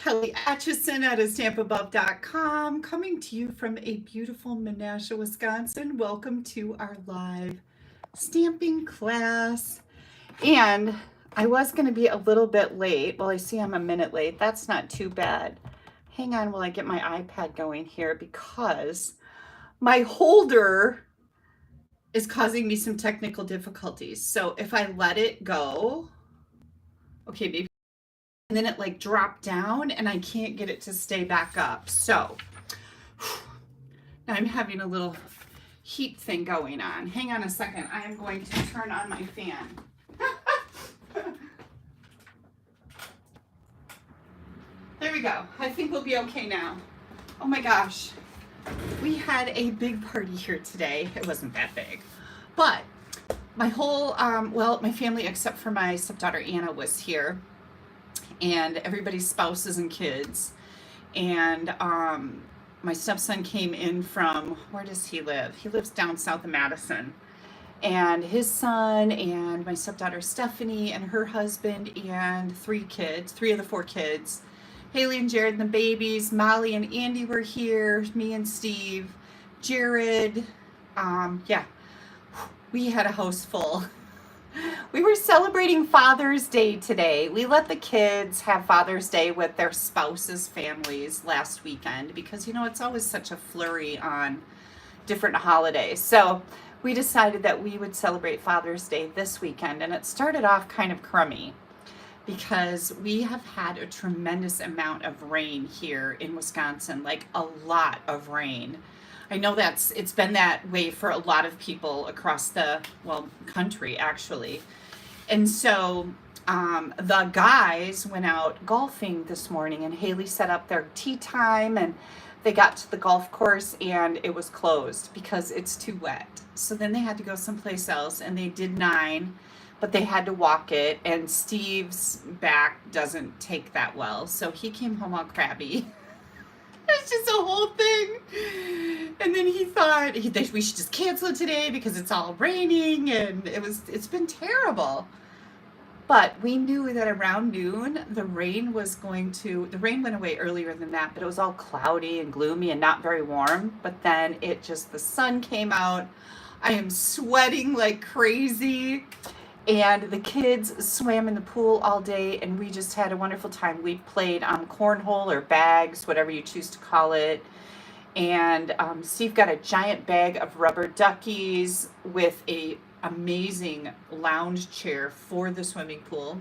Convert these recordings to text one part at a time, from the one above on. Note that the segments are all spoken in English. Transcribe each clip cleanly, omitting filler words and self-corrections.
Kelly Acheson at AStampAbove.com, coming to you from a beautiful Menasha, Wisconsin. Welcome to our live stamping class. And I was going to be a little bit late. Well, I see I'm a minute late. That's not too bad. Hang on while I get my iPad going here because my holder is causing me some technical difficulties. So if I let it go, okay, maybe. And then it like dropped down and I can't get it to stay back up. So now I'm having a little heat thing going on. Hang on a second. I am going to turn on my fan. There we go. I think we'll be okay now. Oh my gosh. We had a big party here today. It wasn't that big, but my whole, well, my family except for my stepdaughter Anna was here, and everybody's spouses and kids. And my stepson came in from, where does he live? He lives down south of Madison. And his son and my stepdaughter Stephanie and her husband and three of the four kids. Haley and Jared and the babies, Molly and Andy were here, me and Steve, Jared. Yeah, we had a house full. We were celebrating Father's Day today. We let the kids have Father's Day with their spouses' families last weekend because, you know, it's always such a flurry on different holidays. So we decided that we would celebrate Father's Day this weekend, and it started off kind of crummy because we have had a tremendous amount of rain here in Wisconsin, like a lot of rain. I know it's been that way for a lot of people across the, well, country actually. And so the guys went out golfing this morning, and Haley set up their tee time, and they got to the golf course and it was closed because it's too wet. So then they had to go someplace else, and they did 9, but they had to walk it, and Steve's back doesn't take that well. So he came home all crabby. It's just a whole thing. And then he thought we should just cancel it today because it's all raining, and it's been terrible. But we knew that around noon the rain went away earlier than that, but it was all cloudy and gloomy and not very warm. But then the sun came out. I am sweating like crazy. And the kids swam in the pool all day, and we just had a wonderful time. We played cornhole or bags, whatever you choose to call it. And Steve got a giant bag of rubber duckies with a amazing lounge chair for the swimming pool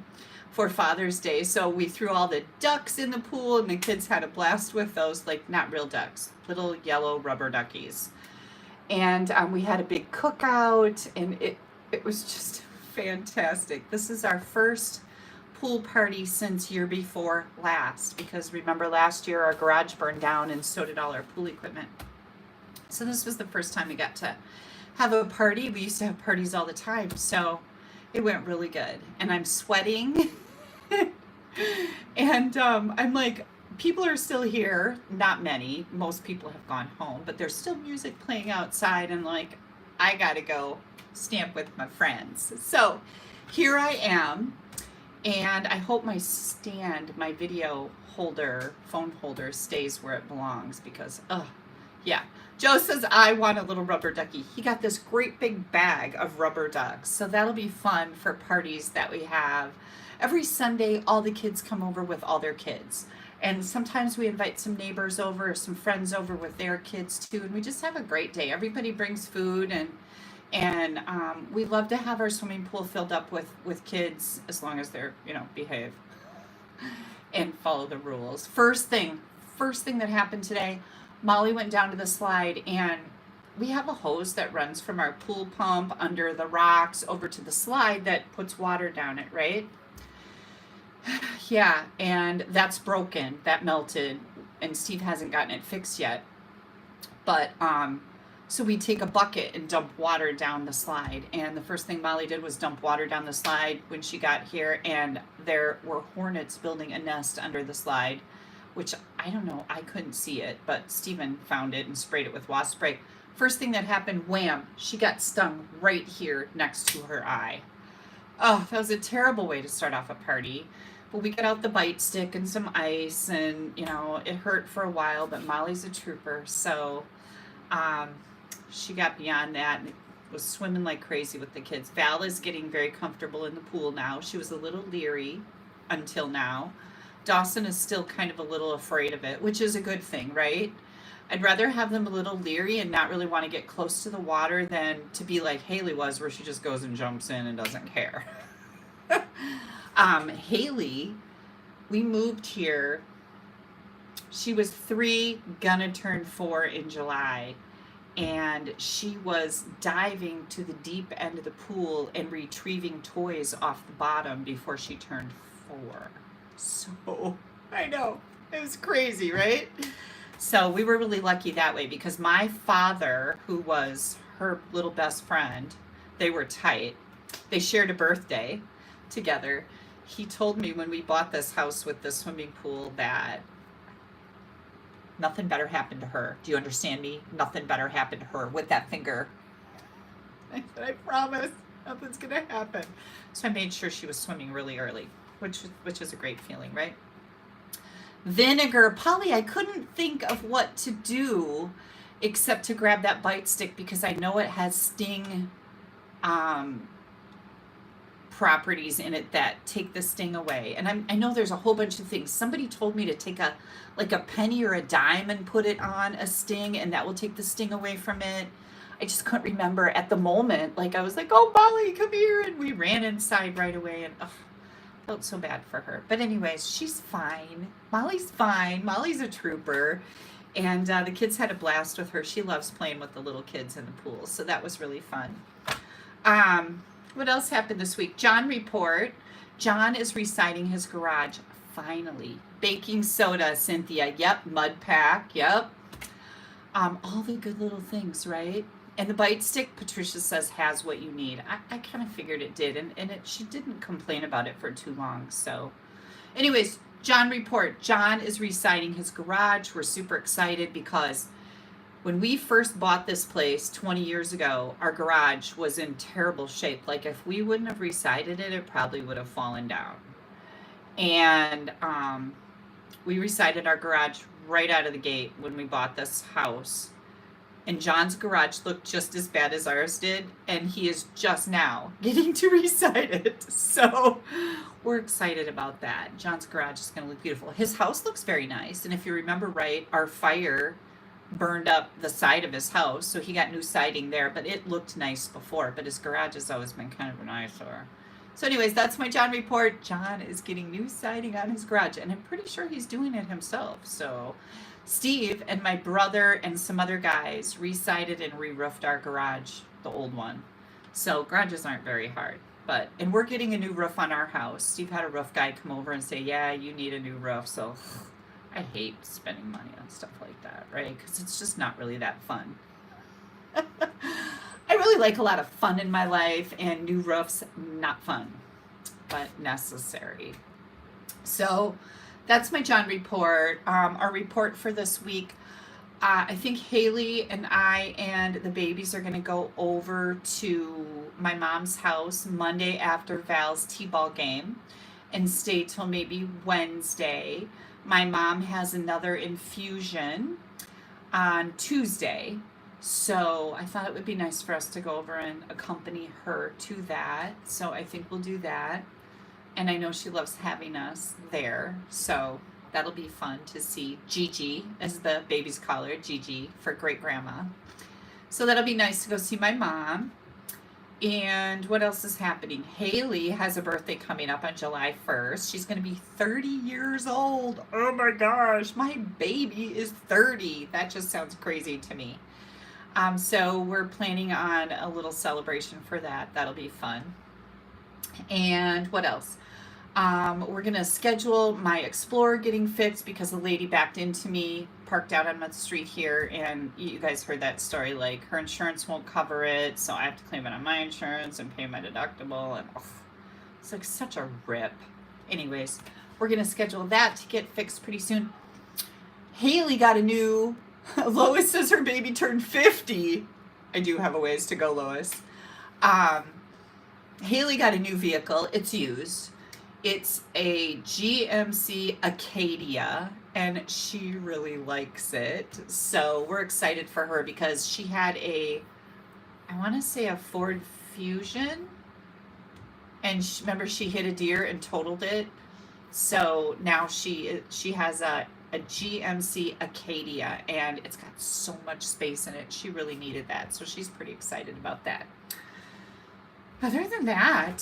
for Father's Day. So we threw all the ducks in the pool, and the kids had a blast with those, like not real ducks, little yellow rubber duckies. And we had a big cookout, and it was just fantastic. This is our first pool party since year before last, because remember last year our garage burned down and so did all our pool equipment. So this was the first time we got to have a party. We used to have parties all the time, so it went really good. And I'm sweating and I'm like, people are still here, not many, most people have gone home, but there's still music playing outside, and like, I gotta go stamp with my friends. So here I am, and I hope my video holder, phone holder, stays where it belongs because, yeah. Joe says, I want a little rubber ducky. He got this great big bag of rubber ducks. So that'll be fun for parties that we have. Every Sunday, all the kids come over with all their kids. And sometimes we invite some neighbors over or some friends over with their kids too. And we just have a great day. Everybody brings food, and we love to have our swimming pool filled up with kids, as long as they're, behave and follow the rules. First thing that happened today, Molly went down to the slide, and we have a hose that runs from our pool pump under the rocks over to the slide that puts water down it, right? Yeah, and that's broken, that melted, and Steve hasn't gotten it fixed yet. But so we take a bucket and dump water down the slide. And the first thing Molly did was dump water down the slide when she got here, and there were hornets building a nest under the slide, which I don't know, I couldn't see it, but Steven found it and sprayed it with wasp spray. First thing that happened, wham, she got stung right here next to her eye. Oh, that was a terrible way to start off a party. But we got out the bite stick and some ice, and you know, it hurt for a while, but Molly's a trooper, so she got beyond that and was swimming like crazy with the kids. Val is getting very comfortable in the pool now. She was a little leery until now. Dawson is still kind of a little afraid of it, which is a good thing, right? I'd rather have them a little leery and not really want to get close to the water than to be like Haley was, where she just goes and jumps in and doesn't care. Haley, we moved here. She was 3, gonna turn 4 in July. And she was diving to the deep end of the pool and retrieving toys off the bottom before she turned 4. So, I know, it was crazy, right? So we were really lucky that way, because my father, who was her little best friend, they were tight. They shared a birthday together. He told me when we bought this house with the swimming pool that nothing better happened to her. Do you understand me? Nothing better happened to her with that finger. I said, I promise, nothing's gonna happen. So I made sure she was swimming really early, which is a great feeling, right? Vinegar. Polly, I couldn't think of what to do except to grab that bite stick, because I know it has sting properties in it that take the sting away. And I know there's a whole bunch of things. Somebody told me to take a penny or a dime and put it on a sting, and that will take the sting away from it. I just couldn't remember at the moment. Like, I was like, oh, Molly, come here. And we ran inside right away, and felt so bad for her. But anyways, she's fine. Molly's fine. Molly's a trooper. And the kids had a blast with her. She loves playing with the little kids in the pool. So that was really fun. What else happened this week? John report. John is residing his garage, finally. Baking soda, Cynthia. Yep. Mud pack. Yep. All the good little things, right? And the bite stick, Patricia says, has what you need. I kind of figured it did, and she didn't complain about it for too long. So anyways, John report. John is residing his garage. We're super excited because when we first bought this place 20 years ago, our garage was in terrible shape. Like, if we wouldn't have resided it, it probably would have fallen down. And we resided our garage right out of the gate when we bought this house. And John's garage looked just as bad as ours did, and he is just now getting to reside it. So we're excited about that. John's garage is going to look beautiful. His house looks very nice, and if you remember right, our fire burned up the side of his house, so he got new siding there, but it looked nice before, but his garage has always been kind of nicer. So anyways, that's my John report. John is getting new siding on his garage, and I'm pretty sure he's doing it himself. So Steve and my brother and some other guys resided and re-roofed our garage, the old one. So garages aren't very hard. And we're getting a new roof on our house. Steve had a roof guy come over and say, yeah, you need a new roof. So I hate spending money on stuff like that, right? Because it's just not really that fun. I really like a lot of fun in my life, and new roofs, not fun, but necessary. So that's my John report. Our report for this week, I think Haley and I and the babies are going to go over to my mom's house Monday after Val's t-ball game and stay till maybe Wednesday. My mom has another infusion on Tuesday, so I thought it would be nice for us to go over and accompany her to that. So I think we'll do that. And I know she loves having us there, so that'll be fun to see Gigi, as the babies call her, Gigi, for great grandma. So that'll be nice to go see my mom. And what else is happening? Haley has a birthday coming up on July 1st. She's going to be 30 years old. Oh my gosh, my baby is 30. That just sounds crazy to me. So we're planning on a little celebration for that. That'll be fun. And what else? We're going to schedule my Explorer getting fixed because the lady backed into me, parked out on the street here, and you guys heard that story, like her insurance won't cover it, so I have to claim it on my insurance and pay my deductible, and it's like such a rip. Anyways, we're going to schedule that to get fixed pretty soon. Haley got a new, Lois says her baby turned 50. I do have a ways to go, Lois. Haley got a new vehicle. It's used. It's a GMC Acadia, and she really likes it. So we're excited for her because she had I want to say a Ford Fusion, and remember she hit a deer and totaled it. So now she has a GMC Acadia, and it's got so much space in it. She really needed that, so she's pretty excited about that. Other than that,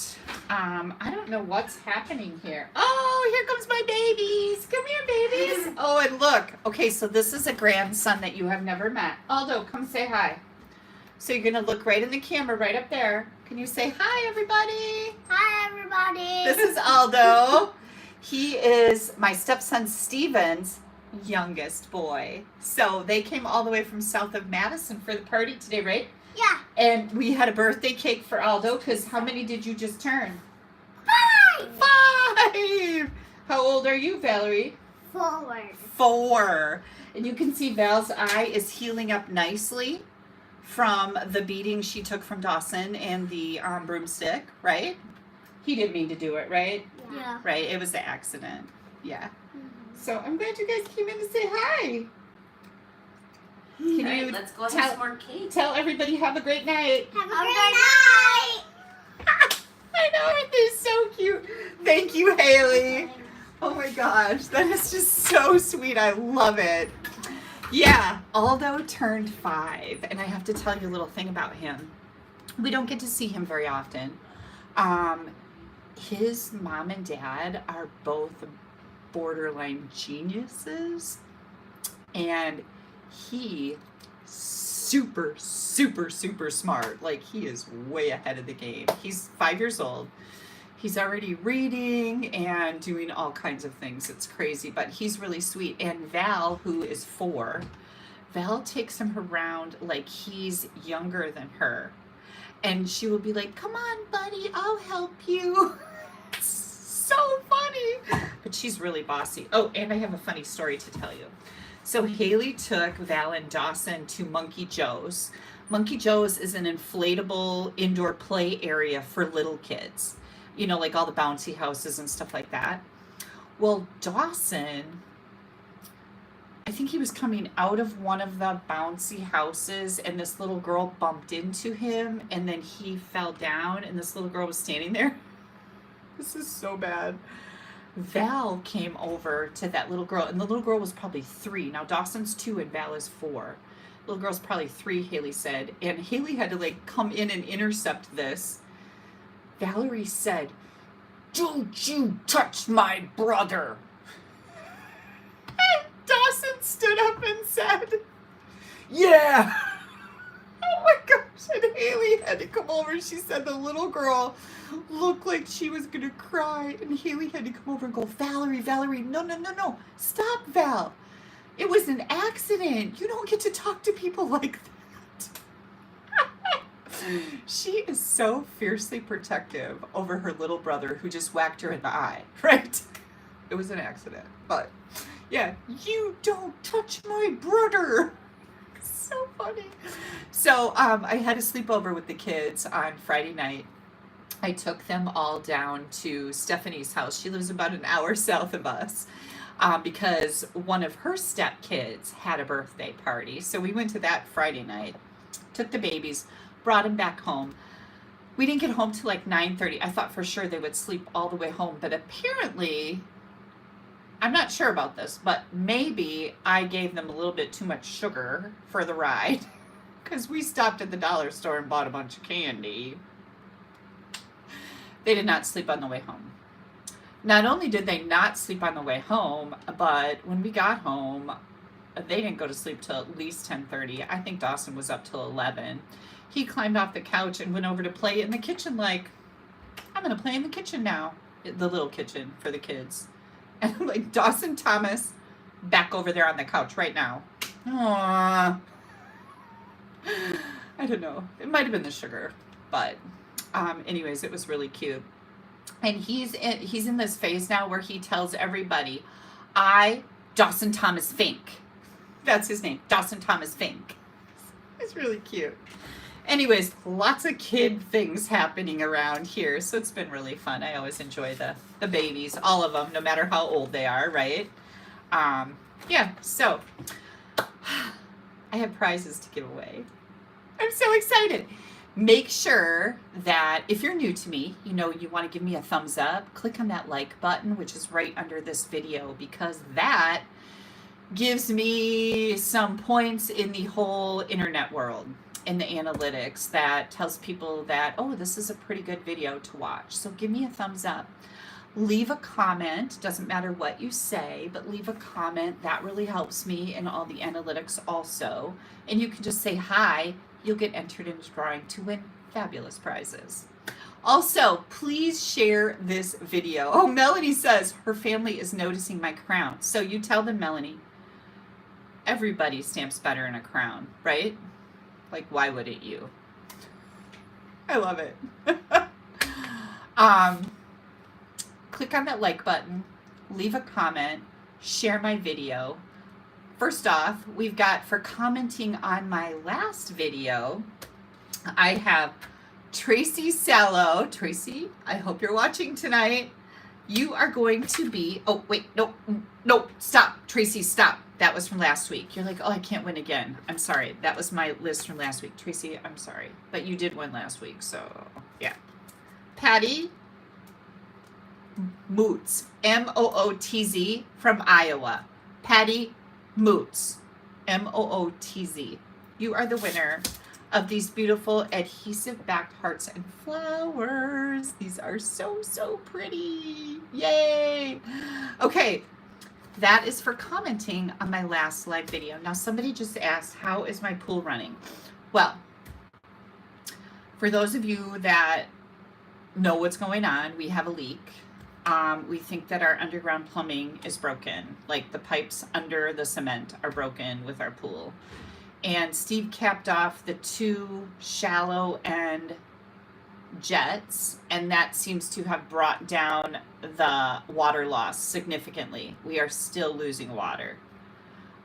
I don't know what's happening here. Oh, here comes my babies. Come here, babies. Oh, and look. Okay, so this is a grandson that you have never met. Aldo, come say hi. So you're going to look right in the camera right up there. Can you say hi, everybody? Hi, everybody. This is Aldo. He is my stepson Steven's youngest boy. So they came all the way from south of Madison for the party today, right? Yeah. And we had a birthday cake for Aldo because how many did you just turn? 5. 5! How old are you, Valerie? 4. 4. And you can see Val's eye is healing up nicely from the beating she took from Dawson and the broomstick, right? He didn't mean to do it, right? Yeah. Right, it was an accident. Yeah. So I'm glad you guys came in to say hi. Can All you right, let's go have some more cake. tell everybody have a great night? Have a great night. I know, they're so cute. Thank you, Haley. Oh my gosh, that is just so sweet. I love it. Yeah, Aldo turned 5, and I have to tell you a little thing about him. We don't get to see him very often. His mom and dad are both borderline geniuses, and he super smart. Like, he is way ahead of the game. He's 5 years old. He's already reading and doing all kinds of things. It's crazy, but he's really sweet. And Val, who is 4, Val takes him around like he's younger than her. And she will be like, come on, buddy, I'll help you. It's so funny. But she's really bossy. Oh, and I have a funny story to tell you. So Haley took Val and Dawson to Monkey Joe's. Monkey Joe's is an inflatable indoor play area for little kids. You know, like all the bouncy houses and stuff like that. Well, Dawson, I think he was coming out of one of the bouncy houses, and this little girl bumped into him, and then he fell down, and this little girl was standing there. This is so bad. Val came over to that little girl, and the little girl was probably 3. Now Dawson's 2 and Val is 4. Little girl's probably 3, Haley said, and Haley had to like come in and intercept this. Valerie said, "Don't you touch my brother." And Dawson stood up and said, "Yeah." Oh my gosh, and Haley had to come over. She said the little girl looked like she was going to cry, and Haley had to come over and go, Valerie, no, stop, Val. It was an accident. You don't get to talk to people like that. She is so fiercely protective over her little brother who just whacked her in the eye, right? It was an accident, but yeah, you don't touch my brother. So funny. So I had a sleepover with the kids on Friday night. I took them all down to Stephanie's house. She lives about an hour south of us because one of her stepkids had a birthday party. So we went to that Friday night, took the babies, brought them back home. We didn't get home till like 9:30. I thought for sure they would sleep all the way home, but apparently, I'm not sure about this, but maybe I gave them a little bit too much sugar for the ride because we stopped at the dollar store and bought a bunch of candy. They did not sleep on the way home. Not only did they not sleep on the way home, but when we got home, they didn't go to sleep till at least 10:30. I think Dawson was up till 11. He climbed off the couch and went over to play in the kitchen like, I'm going to play in the kitchen now. The little kitchen for the kids. And I'm like, Dawson Thomas, back over there on the couch right now. Aww. I don't know. It might have been the sugar, but anyways, it was really cute. And he's in this phase now where he tells everybody, Dawson Thomas Fink. That's his name, Dawson Thomas Fink. It's really cute. Anyways, lots of kid things happening around here, so it's been really fun. I always enjoy the babies, all of them, no matter how old they are, right? Yeah, so I have prizes to give away. I'm so excited. Make sure that if you're new to me, you want to give me a thumbs up, click on that like button, which is right under this video, because that gives me some points in the whole internet world, in the analytics, that tells people that, oh, this is a pretty good video to watch. So give me a thumbs up. Leave a comment. Doesn't matter what you say, but leave a comment. That really helps me in all the analytics also. And you can just say hi. You'll get entered into drawing to win fabulous prizes. Also, please share this video. Oh, Melanie says her family is noticing my crown. So you tell them, Melanie, everybody stamps better in a crown, right? Like, why wouldn't you? I love it. Click on that like button, leave a comment, share my video. First off, we've got, for commenting on my last video, I have Tracy Sallow. Tracy, I hope you're watching tonight. You are going to be, oh, wait, no, stop. Tracy, stop. That was from last week. You're like, oh, I can't win again. I'm sorry. That was my list from last week. Tracy, I'm sorry. But you did win last week, so yeah. Patty Mootz, M-O-O-T-Z, from Iowa. Patty Mootz, M-O-O-T-Z. You are the winner of these beautiful adhesive backed hearts and flowers. These are so, so pretty. Yay. Okay, that is for commenting on my last live video. Now, somebody just asked, how is my pool running? Well, for those of you that know what's going on, we have a leak. We think that our underground plumbing is broken. Like, the pipes under the cement are broken with our pool. And Steve capped off the 2 shallow end jets, and that seems to have brought down the water loss significantly. We are still losing water.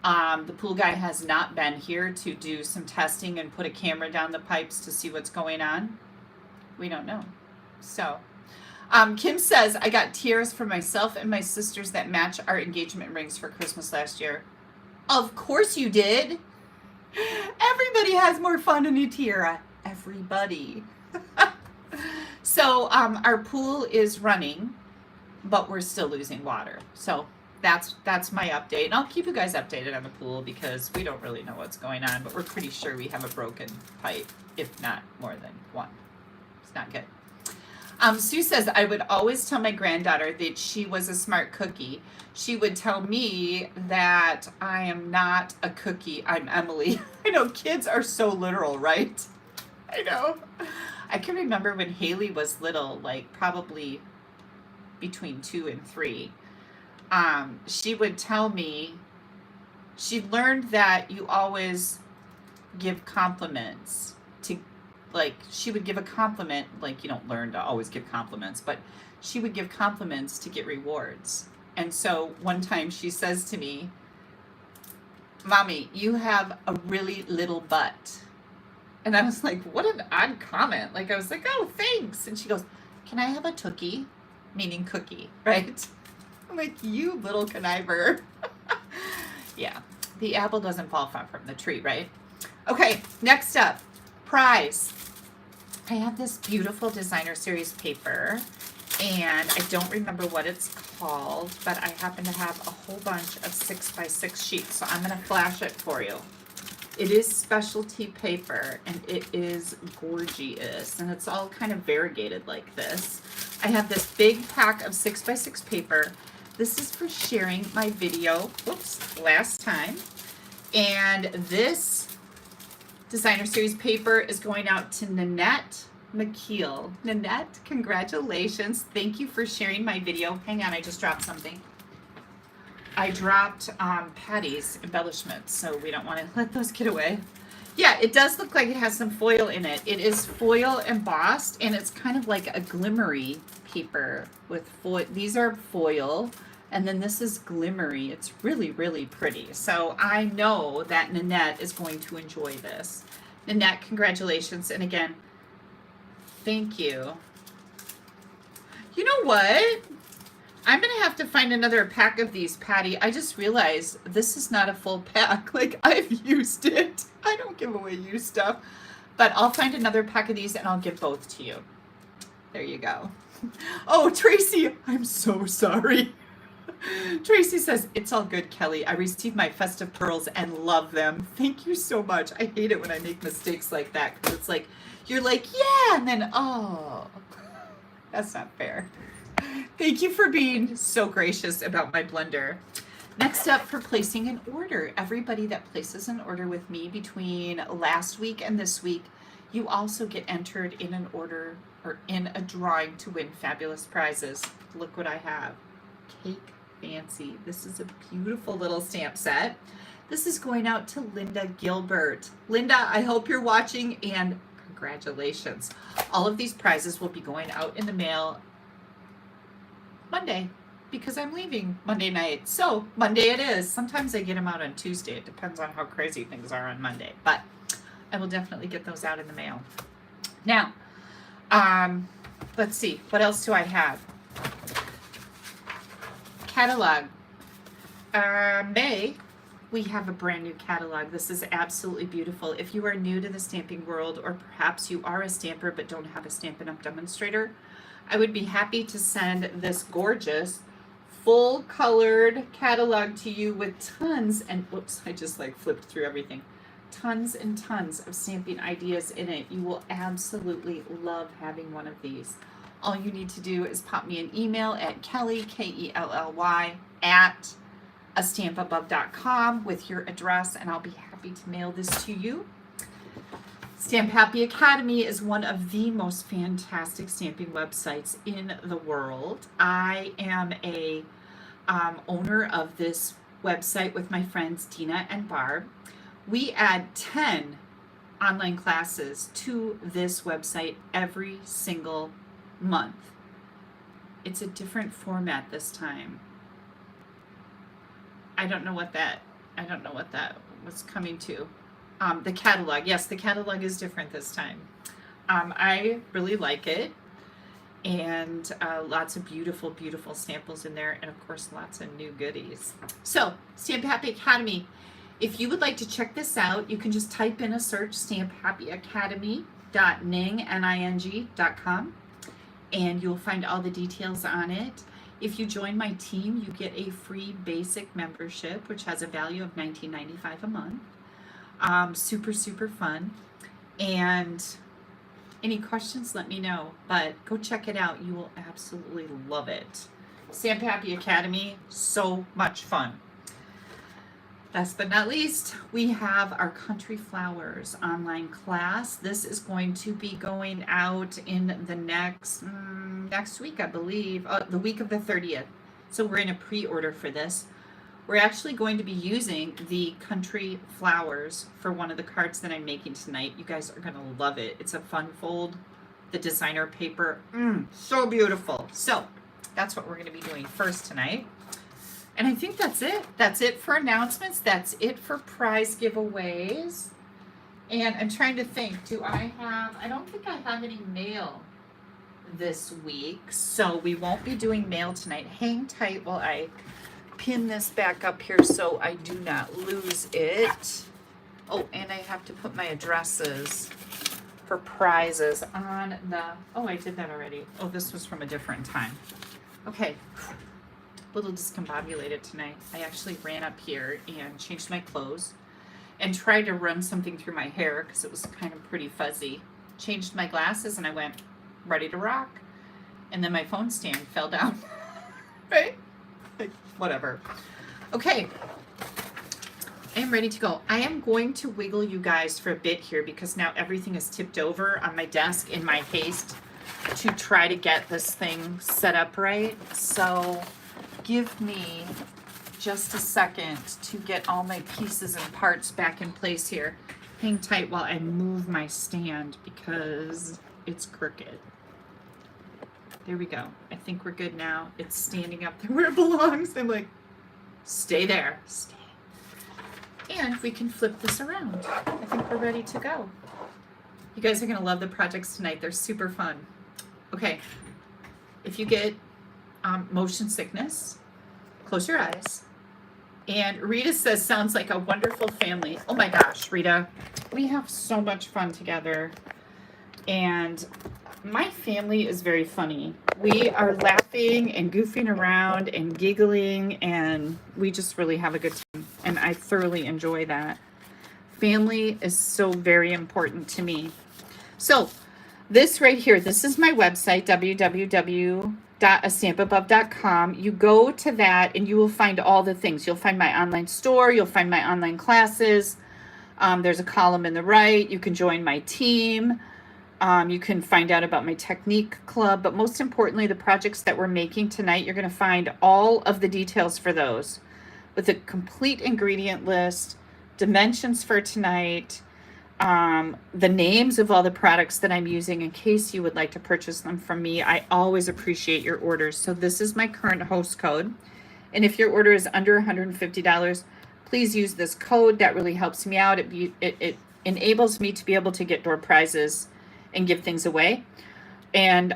The pool guy has not been here to do some testing and put a camera down the pipes to see what's going on. We don't know. So Kim says, I got tiaras for myself and my sisters that match our engagement rings for Christmas last year. Of course you did. Everybody has more fun in a tiara. Everybody. So our pool is running, but we're still losing water. So that's my update. And I'll keep you guys updated on the pool because we don't really know what's going on, but we're pretty sure we have a broken pipe, if not more than one. It's not good. Sue says, I would always tell my granddaughter that she was a smart cookie. She would tell me that I am not a cookie, I'm Emily. I know, kids are so literal, right? I know. I can remember when Haley was little, like probably between 2 and 3. She would tell me, she learned that you always give compliments to, like, she would give a compliment, like, you don't learn to always give compliments, but she would give compliments to get rewards. And so one time she says to me, Mommy, you have a really little butt. And I was like, what an odd comment. Like, I was like, oh, thanks. And she goes, can I have a tookie? Meaning cookie, right? I'm like, you little conniver. Yeah, the apple doesn't fall far from the tree, right? Okay, next up, prize. I have this beautiful designer series paper, and I don't remember what it's called, but I happen to have a whole bunch of 6x6 sheets, so I'm going to flash it for you. It is specialty paper, and it is gorgeous, and it's all kind of variegated like this. I have this big pack of 6x6 paper. This is for sharing my video, last time, and this designer series paper is going out to Nanette McKeel. Nanette, congratulations. Thank you for sharing my video. Hang on, I just dropped something. I dropped Patty's embellishments, so we don't want to let those get away. Yeah, it does look like it has some foil in it. It is foil embossed, and it's kind of like a glimmery paper with foil. These are foil, and then this is glimmery. It's really, really pretty. So I know that Nanette is going to enjoy this. Nanette, congratulations. And again, thank you. You know what? I'm going to have to find another pack of these, Patty. I just realized this is not a full pack. Like, I've used it. I don't give away used stuff. But I'll find another pack of these and I'll give both to you. There you go. Oh, Tracy, I'm so sorry. Tracy says, it's all good, Kelly. I received my festive pearls and love them. Thank you so much. I hate it when I make mistakes like that because it's like, you're like, yeah, and then, oh, that's not fair. Thank you for being so gracious about my blender. Next up, for placing an order. Everybody that places an order with me between last week and this week, you also get entered in an order or in a drawing to win fabulous prizes. Look what I have. Cake Fancy. This is a beautiful little stamp set. This is going out to Linda Gilbert. Linda, I hope you're watching and congratulations. All of these prizes will be going out in the mail Monday because I'm leaving Monday night. So Monday it is. Sometimes I get them out on Tuesday. It depends on how crazy things are on Monday, but I will definitely get those out in the mail. Now, let's see. What else do I have? Catalog. May, we have a brand new catalog. This is absolutely beautiful. If you are new to the stamping world, or perhaps you are a stamper but don't have a Stampin' Up! Demonstrator, I would be happy to send this gorgeous full colored catalog to you with tons, and whoops, I just like flipped through everything. Tons and tons of stamping ideas in it. You will absolutely love having one of these. All you need to do is pop me an email at Kelly, Kelly, at AStampAbove.com with your address, and I'll be happy to mail this to you. Stamp Happy Academy is one of the most fantastic stamping websites in the world. I am a owner of this website with my friends Dina and Barb. We add 10 online classes to this website every single month. It's a different format this time. I don't know what that was coming to. The catalog, yes, the catalog is different this time. I really like it, and lots of beautiful, beautiful samples in there, and of course lots of new goodies. So, Stamp Happy Academy. If you would like to check this out, you can just type in a search, stamphappyacademy.ning.com, and you'll find all the details on it. If you join my team, you get a free basic membership, which has a value of $19.95 a month. Super, super fun. And any questions, let me know. But go check it out. You will absolutely love it. Stamp Happy Academy, so much fun. Last but not least, we have our Country Flowers online class. This is going to be going out in the next week, I believe, the week of the 30th. So we're in a pre-order for this. We're actually going to be using the Country Flowers for one of the cards that I'm making tonight. You guys are going to love it. It's a fun fold, the designer paper. So beautiful. So that's what we're going to be doing first tonight. And I think that's it. That's it for announcements. That's it for prize giveaways. And I'm trying to think, I don't think I have any mail this week. So we won't be doing mail tonight. Hang tight while I pin this back up here so I do not lose it. Oh, and I have to put my addresses for prizes on the, oh, I did that already. Oh, this was from a different time. Okay. A little discombobulated tonight. I actually ran up here and changed my clothes and tried to run something through my hair because it was kind of pretty fuzzy. Changed my glasses and I went ready to rock. And then my phone stand fell down. Right? Like, whatever. Okay. I am ready to go. I am going to wiggle you guys for a bit here because now everything is tipped over on my desk in my haste to try to get this thing set up right. So give me just a second to get all my pieces and parts back in place here. Hang tight while I move my stand because it's crooked. There we go. I think we're good now. It's standing up there where it belongs. I'm like, stay there. Stay. And we can flip this around. I think we're ready to go. You guys are going to love the projects tonight. They're super fun. Okay, if you get motion sickness, close your eyes. And Rita says, sounds like a wonderful family. Oh my gosh, Rita, we have so much fun together. And my family is very funny. We are laughing and goofing around and giggling, and we just really have a good time. And I thoroughly enjoy that. Family is so very important to me. So this right here, this is my website, www.AStampAbove.com. You go to that and you will find all the things. You'll find my online store. You'll find my online classes. There's a column in the right. You can join my team. You can find out about my technique club. But most importantly, the projects that we're making tonight, you're going to find all of the details for those with a complete ingredient list, dimensions for tonight, the names of all the products that I'm using in case you would like to purchase them from me. I always appreciate your orders. So this is my current host code. And if your order is under $150, please use this code. That really helps me out. It enables me to be able to get door prizes and give things away. And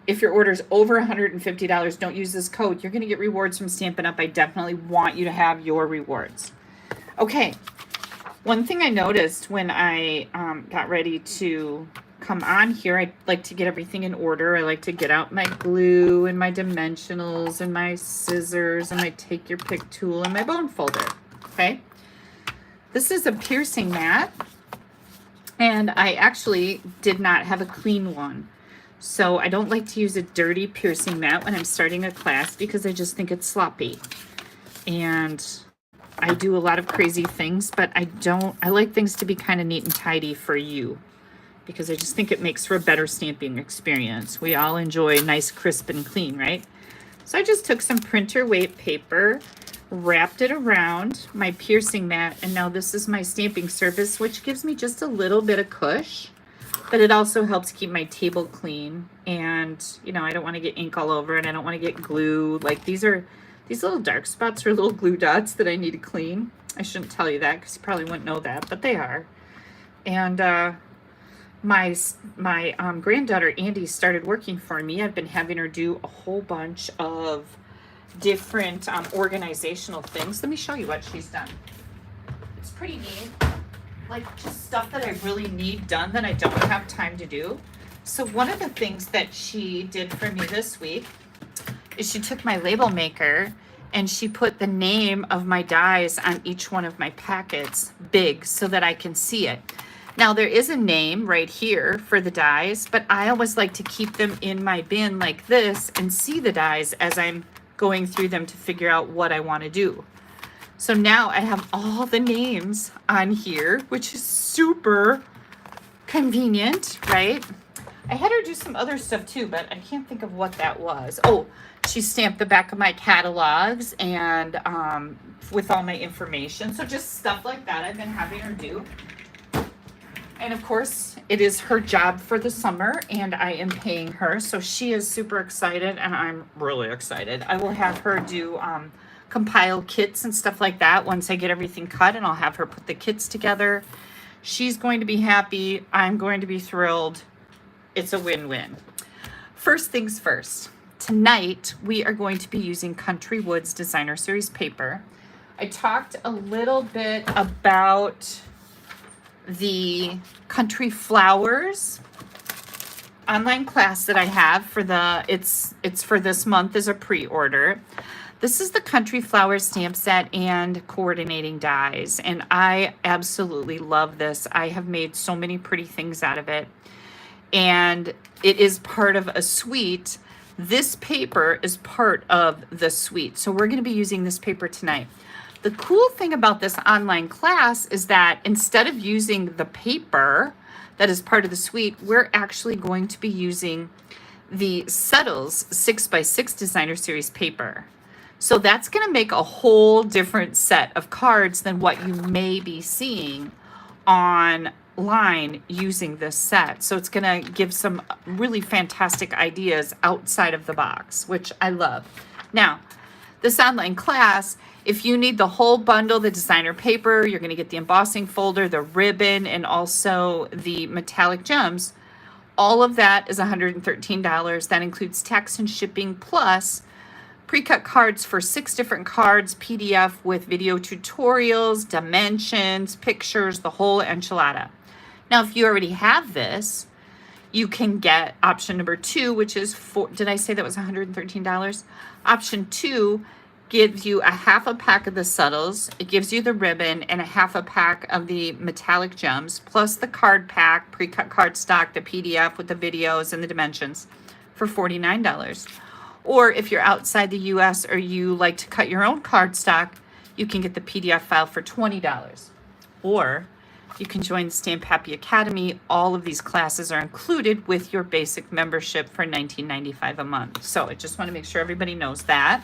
if your order is over $150, don't use this code. You're going to get rewards from Stampin' Up. I definitely want you to have your rewards. Okay. One thing I noticed when I got ready to come on here, I like to get everything in order. I like to get out my glue and my dimensionals and my scissors and my take your pick tool and my bone folder. Okay. This is a piercing mat, and I actually did not have a clean one. So I don't like to use a dirty piercing mat when I'm starting a class because I just think it's sloppy. And I do a lot of crazy things, but I like things to be kind of neat and tidy for you because I just think it makes for a better stamping experience. We all enjoy nice, crisp, and clean, right? So I just took some printer weight paper, wrapped it around my piercing mat, and now this is my stamping surface, which gives me just a little bit of cush, but it also helps keep my table clean. And, you know, I don't want to get ink all over it. I don't want to get glue. Like these little dark spots are little glue dots that I need to clean. I shouldn't tell you that because you probably wouldn't know that, but they are. And my granddaughter Andy started working for me. I've been having her do a whole bunch of different organizational things. Let me show you what she's done. It's pretty neat. Like just stuff that I really need done that I don't have time to do. So one of the things that she did for me this week is she took my label maker and she put the name of my dies on each one of my packets big so that I can see it. Now there is a name right here for the dies, but I always like to keep them in my bin like this and see the dies as I'm going through them to figure out what I want to do. So now I have all the names on here, which is super convenient, right? I had her do some other stuff too, but I can't think of what that was. Oh, she stamped the back of my catalogs and with all my information. So just stuff like that I've been having her do. And of course, it is her job for the summer and I am paying her. So she is super excited and I'm really excited. I will have her do compile kits and stuff like that once I get everything cut, and I'll have her put the kits together. She's going to be happy. I'm going to be thrilled. It's a win-win. First things first. Tonight, we are going to be using Country Woods Designer Series paper. I talked a little bit about the Country Flowers online class that I have for it's for this month as a pre-order. This is the Country Flowers stamp set and coordinating dies, and I absolutely love this. I have made so many pretty things out of it, and it is part of a suite. This paper is part of the suite, so we're going to be using this paper tonight. The cool thing about this online class is that instead of using the paper that is part of the suite, we're actually going to be using the Settles 6x6 Designer Series paper. So that's going to make a whole different set of cards than what you may be seeing online using this set. So it's going to give some really fantastic ideas outside of the box, which I love. Now, this online class If you need the whole bundle, the designer paper, you're going to get the embossing folder, the ribbon, and also the metallic gems. All of that is $113. That includes tax and shipping plus pre-cut cards for 6 different cards, PDF with video tutorials, dimensions, pictures, the whole enchilada. Now, if you already have this, you can get option number 2, which is did I say that was $113? Option 2 gives you a half a pack of the subtles. It gives you the ribbon and a half a pack of the metallic gems, plus the card pack, pre-cut card stock, the PDF with the videos and the dimensions for $49. Or if you're outside the US or you like to cut your own card stock, you can get the PDF file for $20. Or you can join the Stamp Happy Academy. All of these classes are included with your basic membership for $19.95 a month. So I just want to make sure everybody knows that.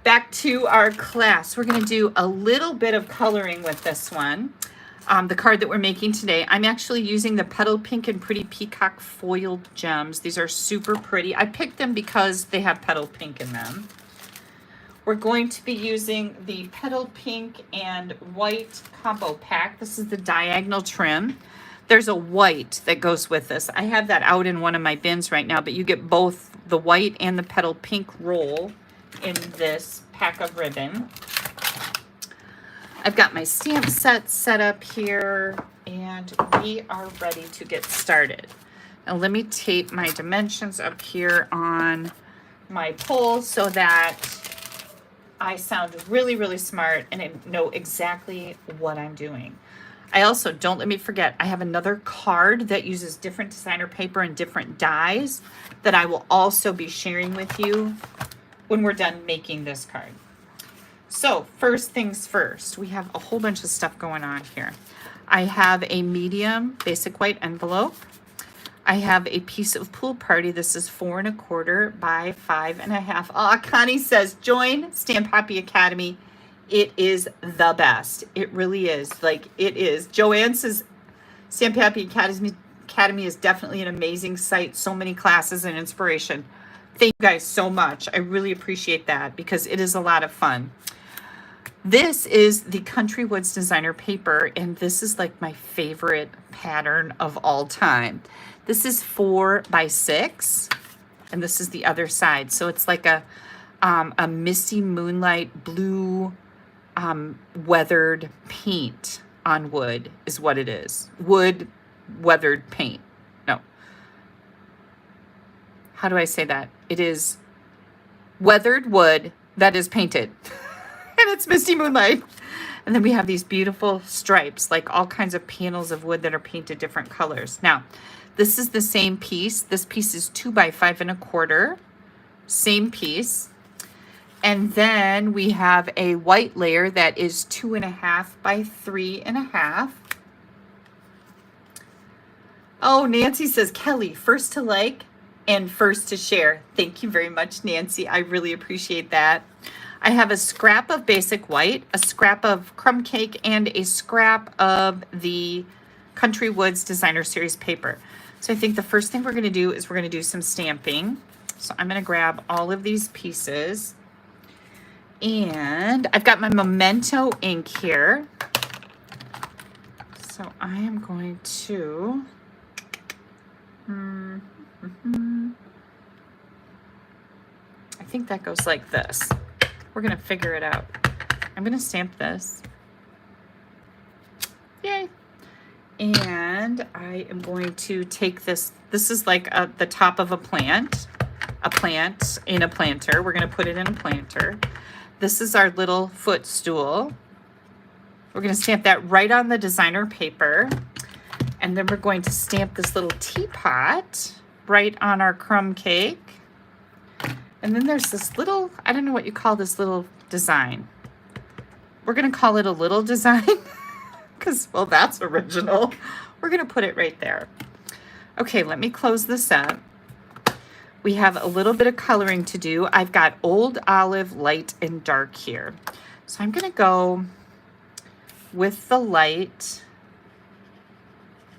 Back to our class. We're going to do a little bit of coloring with this one. The card that we're making today, I'm actually using the Petal Pink and Pretty Peacock foiled gems. These are super pretty. I picked them because they have Petal Pink in them. We're going to be using the Petal Pink and White combo pack. This is the diagonal trim. There's a white that goes with this. I have that out in one of my bins right now, but you get both the white and the Petal Pink roll in this pack of ribbon. I've got my stamp set up here, and we are ready to get started. Now let me tape my dimensions up here on my pole so that I sound really, really smart and I know exactly what I'm doing. I also, don't let me forget, I have another card that uses different designer paper and different dies that I will also be sharing with you when we're done making this card. So first things first, we have a whole bunch of stuff going on here. I have a medium basic white envelope. I have a piece of Pool Party. This is 4 1/4 by 5 1/2. Oh, Connie says, join Stamp Happy Academy. It is the best. It really is. Like, it is. Joanne says, Stamp Happy Academy is definitely an amazing site. So many classes and inspiration. Thank you guys so much. I really appreciate that because it is a lot of fun. This is the Country Woods designer paper, and this is like my favorite pattern of all time. This is 4 by 6, and this is the other side. So it's like a misty moonlight blue weathered paint on wood is what it is. Wood weathered paint. No. How do I say that? It is weathered wood that is painted. And it's misty moonlight. And then we have these beautiful stripes, like all kinds of panels of wood that are painted different colors. Now, this is the same piece. This piece is 2 by 5 1/4. Same piece. And then we have a white layer that is 2 1/2 by 3 1/2. Oh, Nancy says, Kelly, first to like and first to share. Thank you very much, Nancy. I really appreciate that. I have a scrap of basic white, a scrap of crumb cake, and a scrap of the Country Woods Designer Series paper. So I think the first thing we're going to do is we're going to do some stamping. So I'm going to grab all of these pieces. And I've got my Memento ink here. So I am going to... I think that goes like this. We're going to figure it out. I'm going to stamp this. Yay. And I am going to take this. This is like the top of a plant in a planter. We're going to put it in a planter. This is our little footstool. We're going to stamp that right on the designer paper. And then we're going to stamp this little teapot right on our crumb cake. And then there's this little, I don't know what you call this little design. We're going to call it a little design because, well, that's original. We're going to put it right there. Okay, let me close this up. We have a little bit of coloring to do. I've got Old Olive, light, and dark here. So I'm going to go with the light.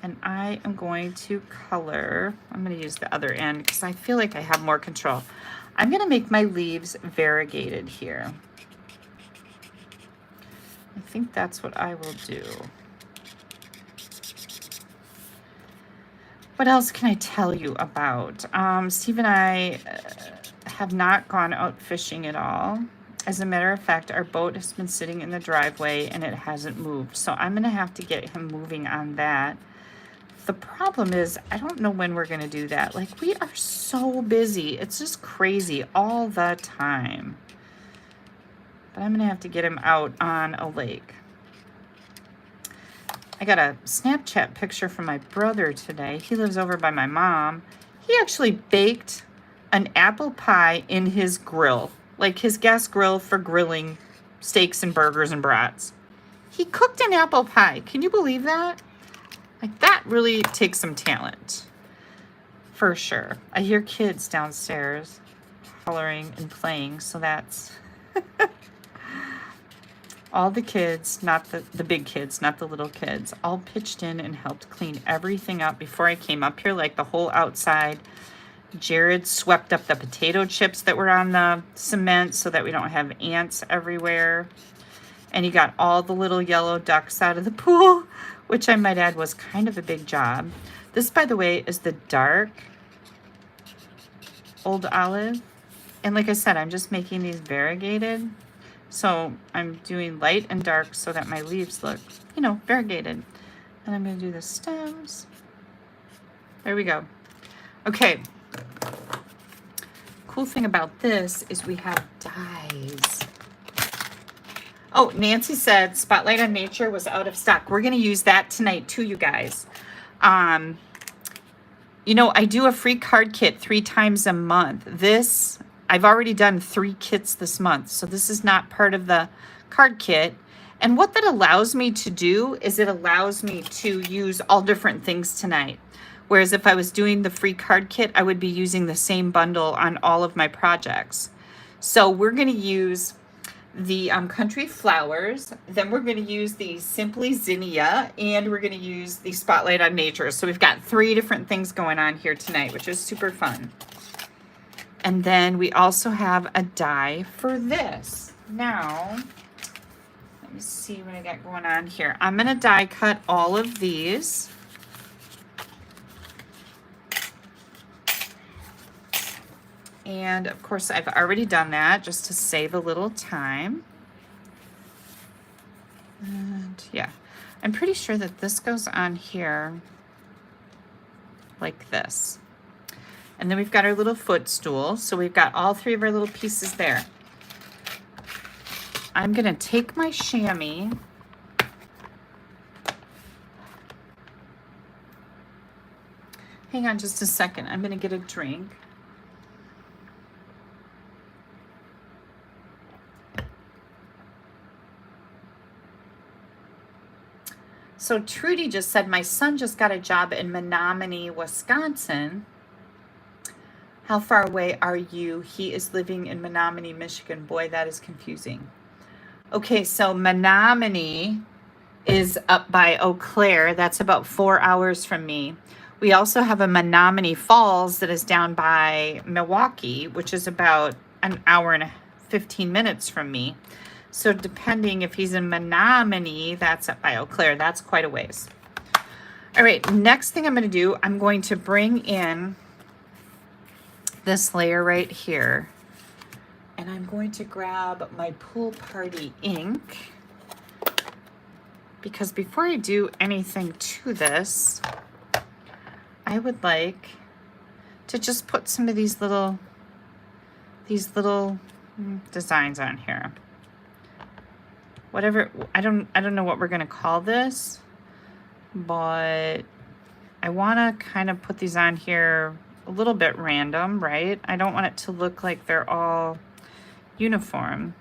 And I am going to color. I'm going to use the other end because I feel like I have more control. I'm going to make my leaves variegated here. I think that's what I will do. What else can I tell you about? Steve and I have not gone out fishing at all. As a matter of fact, our boat has been sitting in the driveway and it hasn't moved. So I'm gonna have to get him moving on that. The problem is, I don't know when we're gonna do that. Like, we are so busy. It's just crazy all the time. But I'm gonna have to get him out on a lake. I got a Snapchat picture from my brother today. He lives over by my mom. He actually baked an apple pie in his grill, like his gas grill for grilling steaks and burgers and brats. He cooked an apple pie. Can you believe that? Like, that really takes some talent, for sure. I hear kids downstairs hollering and playing, so that's all the kids, not the big kids, not the little kids, all pitched in and helped clean everything up before I came up here, like the whole outside. Jared swept up the potato chips that were on the cement so that we don't have ants everywhere. And he got all the little yellow ducks out of the pool, which I might add was kind of a big job. This, by the way, is the dark old olive. And like I said, I'm just making these variegated. So I'm doing light and dark so that my leaves look, you know, variegated. And I'm going to do the stems. There we go. Okay. Cool thing about this is we have dyes. Oh, Nancy said Spotlight on Nature was out of stock. We're going to use that tonight too, you guys. You know, I do a free card kit 3 times a month. This, I've already done 3 kits this month, so this is not part of the card kit. And what that allows me to do is it allows me to use all different things tonight. Whereas if I was doing the free card kit, I would be using the same bundle on all of my projects. So we're going to use the Country Flowers, then we're going to use the Simply Zinnia, and we're going to use the Spotlight on Nature. So we've got 3 different things going on here tonight, which is super fun. And then we also have a die for this. Now, let me see what I got going on here. I'm going to die cut all of these. And of course, I've already done that just to save a little time. And yeah, I'm pretty sure that this goes on here like this. And then we've got our little footstool. So we've got all 3 of our little pieces there. I'm gonna take my chamois hang on just a second. I'm gonna get a drink. So Trudy just said, my son just got a job in Menominee, Wisconsin. How far away are you? He is living in Menominee, Michigan. Boy, that is confusing. Okay, so Menominee is up by Eau Claire. That's about 4 hours from me. We also have a Menominee Falls that is down by Milwaukee, which is about an hour and 15 minutes from me. So depending if he's in Menominee, that's up by Eau Claire. That's quite a ways. All right, next thing I'm going to do, I'm going to bring in this layer right here. And I'm going to grab my Pool Party ink. Because before I do anything to this, I would like to just put some of these little designs on here. Whatever, I don't know what we're gonna call this, but I wanna kind of put these on here a little bit random, right? I don't want it to look like they're all uniform.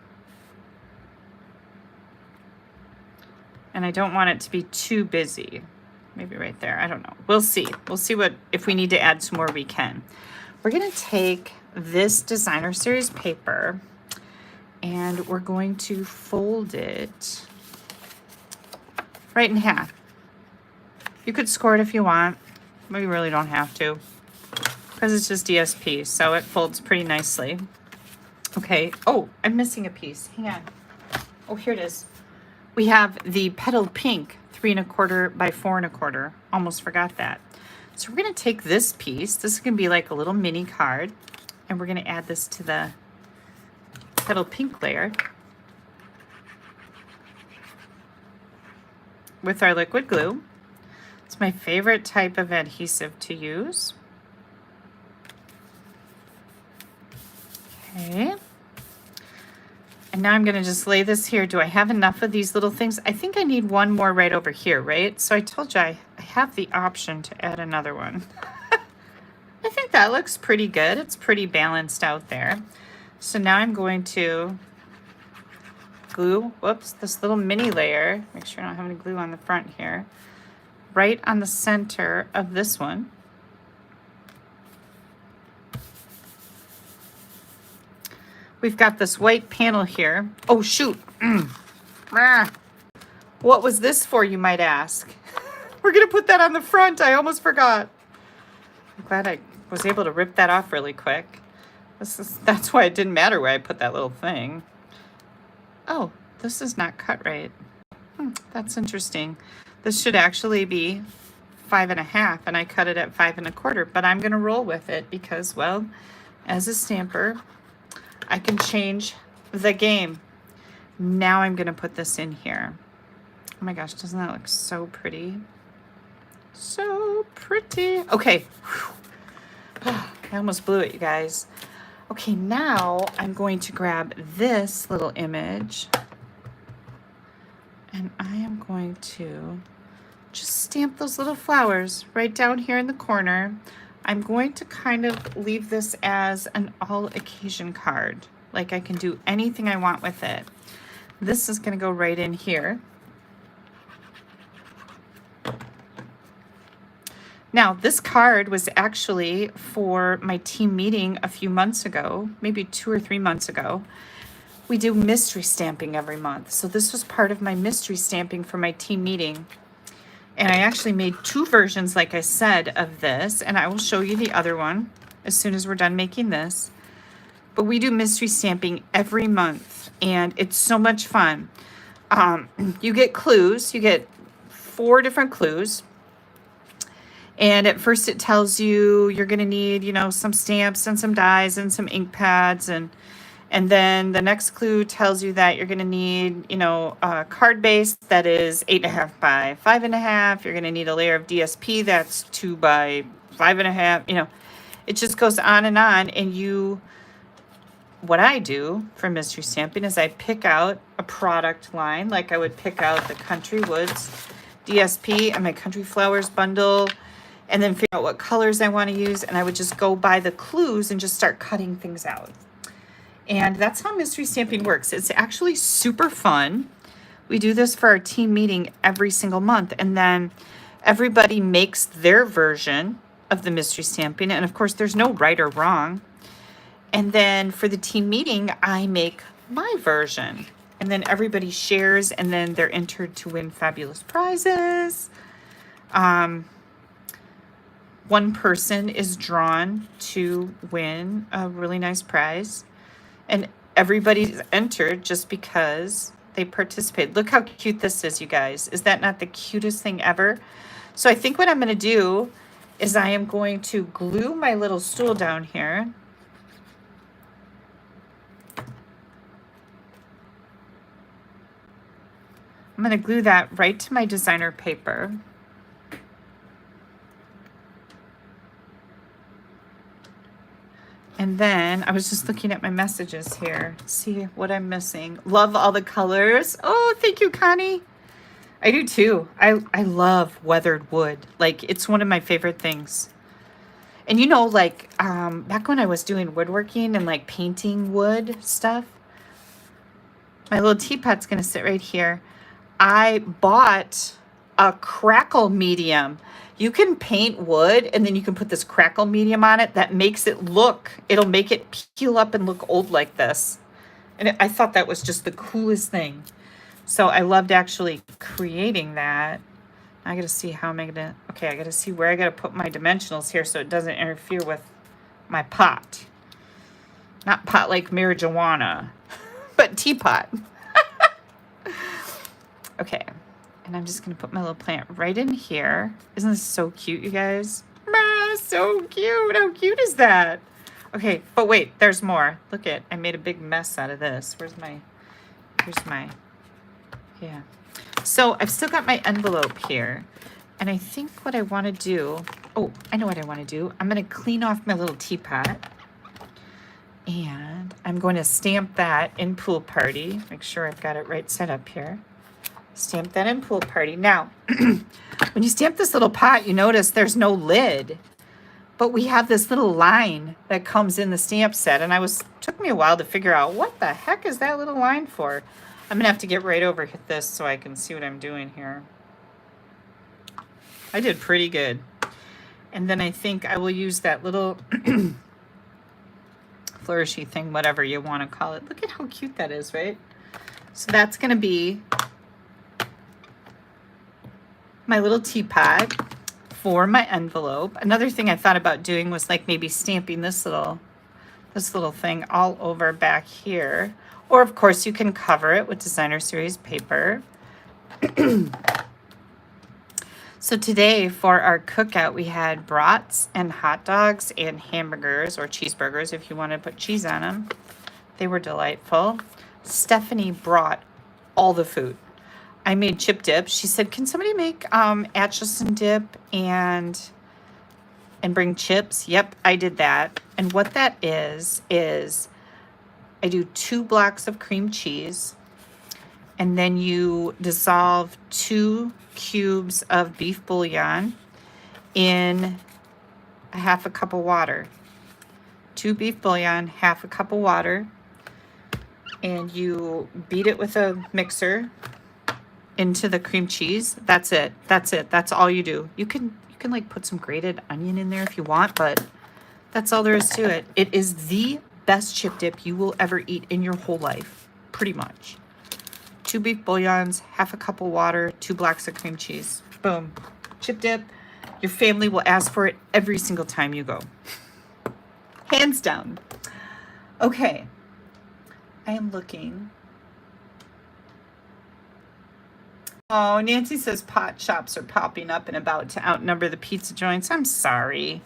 And I don't want it to be too busy. Maybe right there, I don't know. We'll see. We'll see what, if we need to add some more, we can. We're gonna take this Designer Series paper and we're going to fold it right in half. You could score it if you want, but you really don't have to because it's just DSP, so it folds pretty nicely. Okay, oh, I'm missing a piece. Hang on. Oh, here it is. We have the petaled pink, 3 1/4 by 4 1/4. Almost forgot that. So we're going to take this piece. This is going to be like a little mini card. And we're going to add this to the petaled pink layer with our liquid glue. It's my favorite type of adhesive to use. Okay. And now I'm going to just lay this here. Do I have enough of these little things? I think I need one more right over here, right? So I told you I have the option to add another one. I think that looks pretty good. It's pretty balanced out there. So now I'm going to glue, whoops, this little mini layer. Make sure I don't have any glue on the front here. Right on the center of this one. We've got this white panel here. Oh, shoot. What was this for, you might ask? We're going to put that on the front. I almost forgot. I'm glad I was able to rip that off really quick. That's why it didn't matter where I put that little thing. Oh, this is not cut right. That's interesting. This should actually be 5 1/2, and I cut it at 5 1/4, but I'm going to roll with it because, well, as a stamper, I can change the game. Now I'm going to put this in here. Oh my gosh, doesn't that look so pretty? So pretty. Okay. I almost blew it, you guys. Okay, now I'm going to grab this little image and I am going to just stamp those little flowers right down here in the corner. I'm going to kind of leave this as an all occasion card. Like I can do anything I want with it. This is going to go right in here. Now, this card was actually for my team meeting a few months ago, maybe 2 or 3 months ago. We do mystery stamping every month. So this was part of my mystery stamping for my team meeting. And I actually made 2 versions, like I said, of this. And I will show you the other one as soon as we're done making this. But we do mystery stamping every month. And it's so much fun. You get clues. You get 4 different clues. And at first it tells you you're going to need, you know, some stamps and some dies and some ink pads. And then the next clue tells you that you're going to need, you know, a card base that is 8 1/2 by 5 1/2. You're going to need a layer of DSP that's 2 by 5 1/2. You know, it just goes on. And what I do for mystery stamping is I pick out a product line, like I would pick out the Country Woods DSP and my Country Flowers bundle, and then figure out what colors I want to use. And I would just go by the clues and just start cutting things out. And that's how mystery stamping works. It's actually super fun. We do this for our team meeting every single month. And then everybody makes their version of the mystery stamping. And of course, there's no right or wrong. And then for the team meeting, I make my version. And then everybody shares, and then they're entered to win fabulous prizes. One person is drawn to win a really nice prize. And everybody's entered just because they participated. Look how cute this is, you guys. Is that not the cutest thing ever? So I think what I'm going to do is I am going to glue my little stool down here. I'm going to glue that right to my designer paper. And then I was just looking at my messages here. See what I'm missing. Love all the colors. Oh, thank you, Connie. I do too. I love weathered wood. Like, it's one of my favorite things. And you know, like, back when I was doing woodworking and like painting wood stuff, my little teapot's going to sit right here. I bought a crackle medium. You can paint wood and then you can put this crackle medium on it that makes it look, it'll make it peel up and look old like this. And I thought that was just the coolest thing. So I loved actually creating that. I got to see how am I going to, okay, I got to see where I got to put my dimensionals here so it doesn't interfere with my pot. Not pot like marijuana, but teapot. Okay, and I'm just gonna put my little plant right in here. Isn't this so cute, you guys? Ah, so cute. How cute is that? Okay, but wait, there's more. Look at, I made a big mess out of this. Here's my, yeah. So I've still got my envelope here. And I think what I want to do, oh, I know what I want to do. I'm going to clean off my little teapot. And I'm going to stamp that in Pool Party. Make sure I've got it right set up here. Stamp that in Pool Party. Now, when you stamp this little pot, you notice there's no lid. But we have this little line that comes in the stamp set. And took me a while to figure out what the heck is that little line for. I'm going to have to get right over this so I can see what I'm doing here. I did pretty good. And then I think I will use that little flourishy thing, whatever you want to call it. Look at how cute that is, right? So that's going to be my little teapot for my envelope. Another thing I thought about doing was like maybe stamping this little thing all over back here. Or of course you can cover it with designer series paper. So today for our cookout, we had brats and hot dogs and hamburgers or cheeseburgers if you want to put cheese on them. They were delightful. Stephanie brought all the food. I made chip dip. She said, can somebody make Acheson dip and bring chips? Yep, I did that. And what that is I do 2 blocks of cream cheese, and then you dissolve 2 cubes of beef bouillon in a half a cup of water. 2 beef bouillon, half a cup of water, and you beat it with a mixer into the cream cheese. That's it. That's it. That's all you do. You can like put some grated onion in there if you want, but that's all there is to it. It is the best chip dip you will ever eat in your whole life, pretty much. 2 beef bouillons, half a cup of water, 2 blocks of cream cheese. Boom. Chip dip. Your family will ask for it every single time you go. Hands down. Okay. I am looking. Oh, Nancy says pot shops are popping up and about to outnumber the pizza joints. I'm sorry.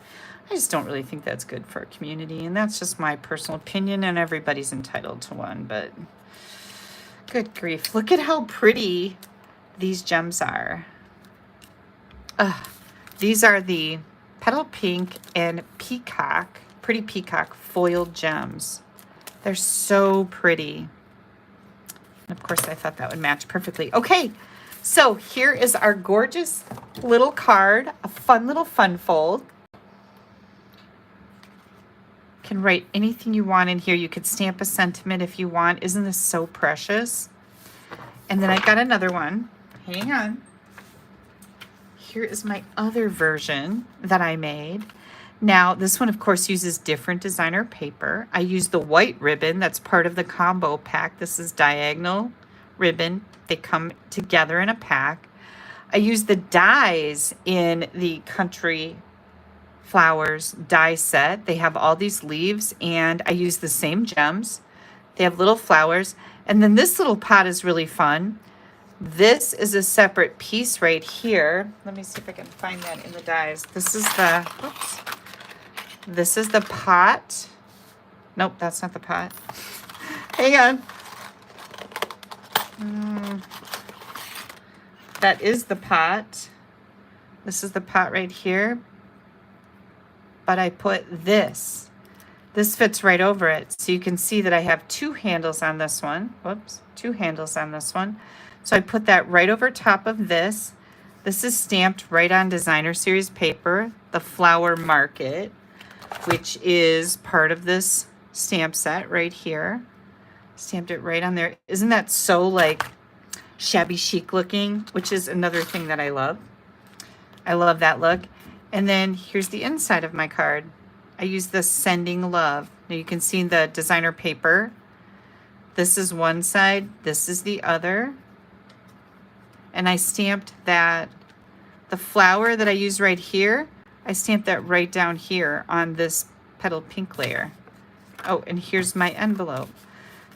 I just don't really think that's good for our community. And that's just my personal opinion, and everybody's entitled to one. But good grief. Look at how pretty these gems are. These are the Petal Pink and Peacock, Pretty Peacock foiled gems. They're so pretty. And of course, I thought that would match perfectly. Okay, so here is our gorgeous little card, a fun little fun fold. You can write anything you want in here. You could stamp a sentiment if you want. Isn't this so precious? And then I got another one. Hang on. Here is my other version that I made. Now, this one, of course, uses different designer paper. I use the white ribbon that's part of the combo pack. This is diagonal ribbon. They come together in a pack. I use the dies in the Country Flowers die set. They have all these leaves, and I use the same gems. They have little flowers. And then this little pot is really fun. This is a separate piece right here. Let me see if I can find that in the dies. This is the, whoops. This is the pot. Nope, that's not the pot. Hang on. That is the pot. This is the pot right here. But I put this. This fits right over it. So you can see that I have 2 handles on this one. Whoops, 2 handles on this one. So I put that right over top of this. This is stamped right on designer series paper, the Flower Market, which is part of this stamp set right here. Stamped it right on there. Isn't that so like shabby chic looking, which is another thing that I love. I love that look. And then here's the inside of my card. I use the Sending Love. Now you can see the designer paper. This is one side, this is the other. And I stamped that, the flower that I use right here, I stamped that right down here on this Petal Pink layer. Oh, and here's my envelope.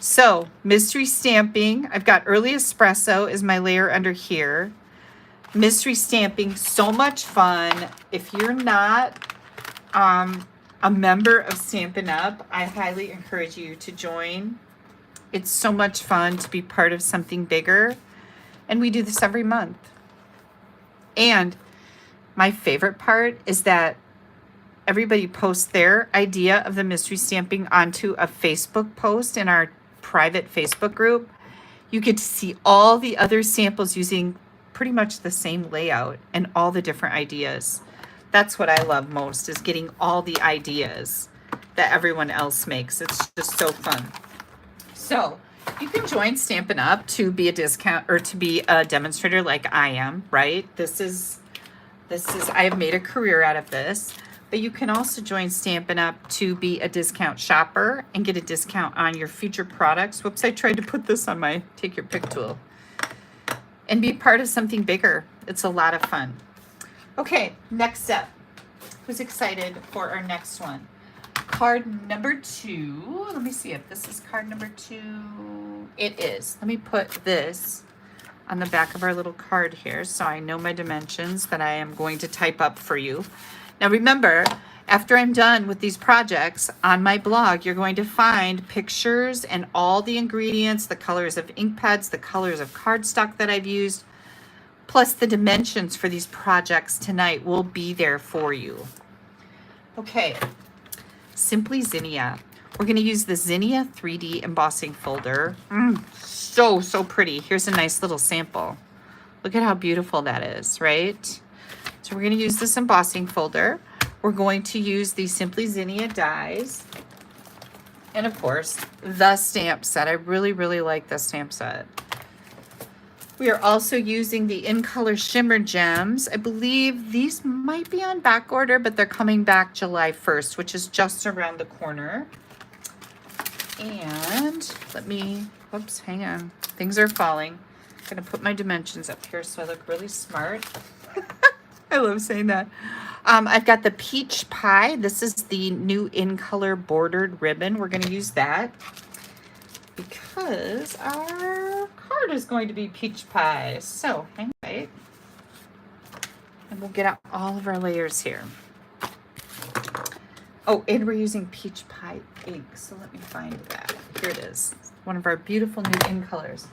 So mystery stamping, I've got early espresso is my layer under here. Mystery stamping, so much fun. If you're not a member of Stampin' Up, I highly encourage you to join. It's so much fun to be part of something bigger. And we do this every month. And my favorite part is that everybody posts their idea of the mystery stamping onto a Facebook post in our private Facebook group. You get to see all the other samples using pretty much the same layout and all the different ideas. That's what I love most, is getting all the ideas that everyone else makes. It's just so fun. So you can join Stampin' Up to be a discount or to be a demonstrator like I am, right? This is I have made a career out of this. But you can also join Stampin' Up to be a discount shopper and get a discount on your future products. Whoops, I tried to put this on my take your pick tool. And be part of something bigger. It's a lot of fun. Okay, next up. Who's excited for our next one? Card number 2. Let me see if this is card number 2. It is. Let me put this on the back of our little card here so I know my dimensions that I am going to type up for you. Now remember, after I'm done with these projects on my blog, you're going to find pictures and all the ingredients, the colors of ink pads, the colors of cardstock that I've used, plus the dimensions for these projects tonight will be there for you. Okay, Simply Zinnia. We're going to use the Zinnia 3D embossing folder. So pretty. Here's a nice little sample. Look at how beautiful that is, right? So we're going to use this embossing folder. We're going to use the Simply Zinnia dies. And of course, the stamp set. I really like the stamp set. We are also using the In Color Shimmer Gems. I believe these might be on back order, but they're coming back July 1st, which is just around the corner. And let me, whoops, hang on. Things are falling. I'm going to put my dimensions up here so I look really smart. I love saying that. I've got the Peach Pie. This is the new In Color bordered ribbon. We're going to use that because our card is going to be Peach Pie. So hang tight. And we'll get out all of our layers here. Oh, and we're using Peach Pie ink. So let me find that. Here it is. One of our beautiful new In Colors.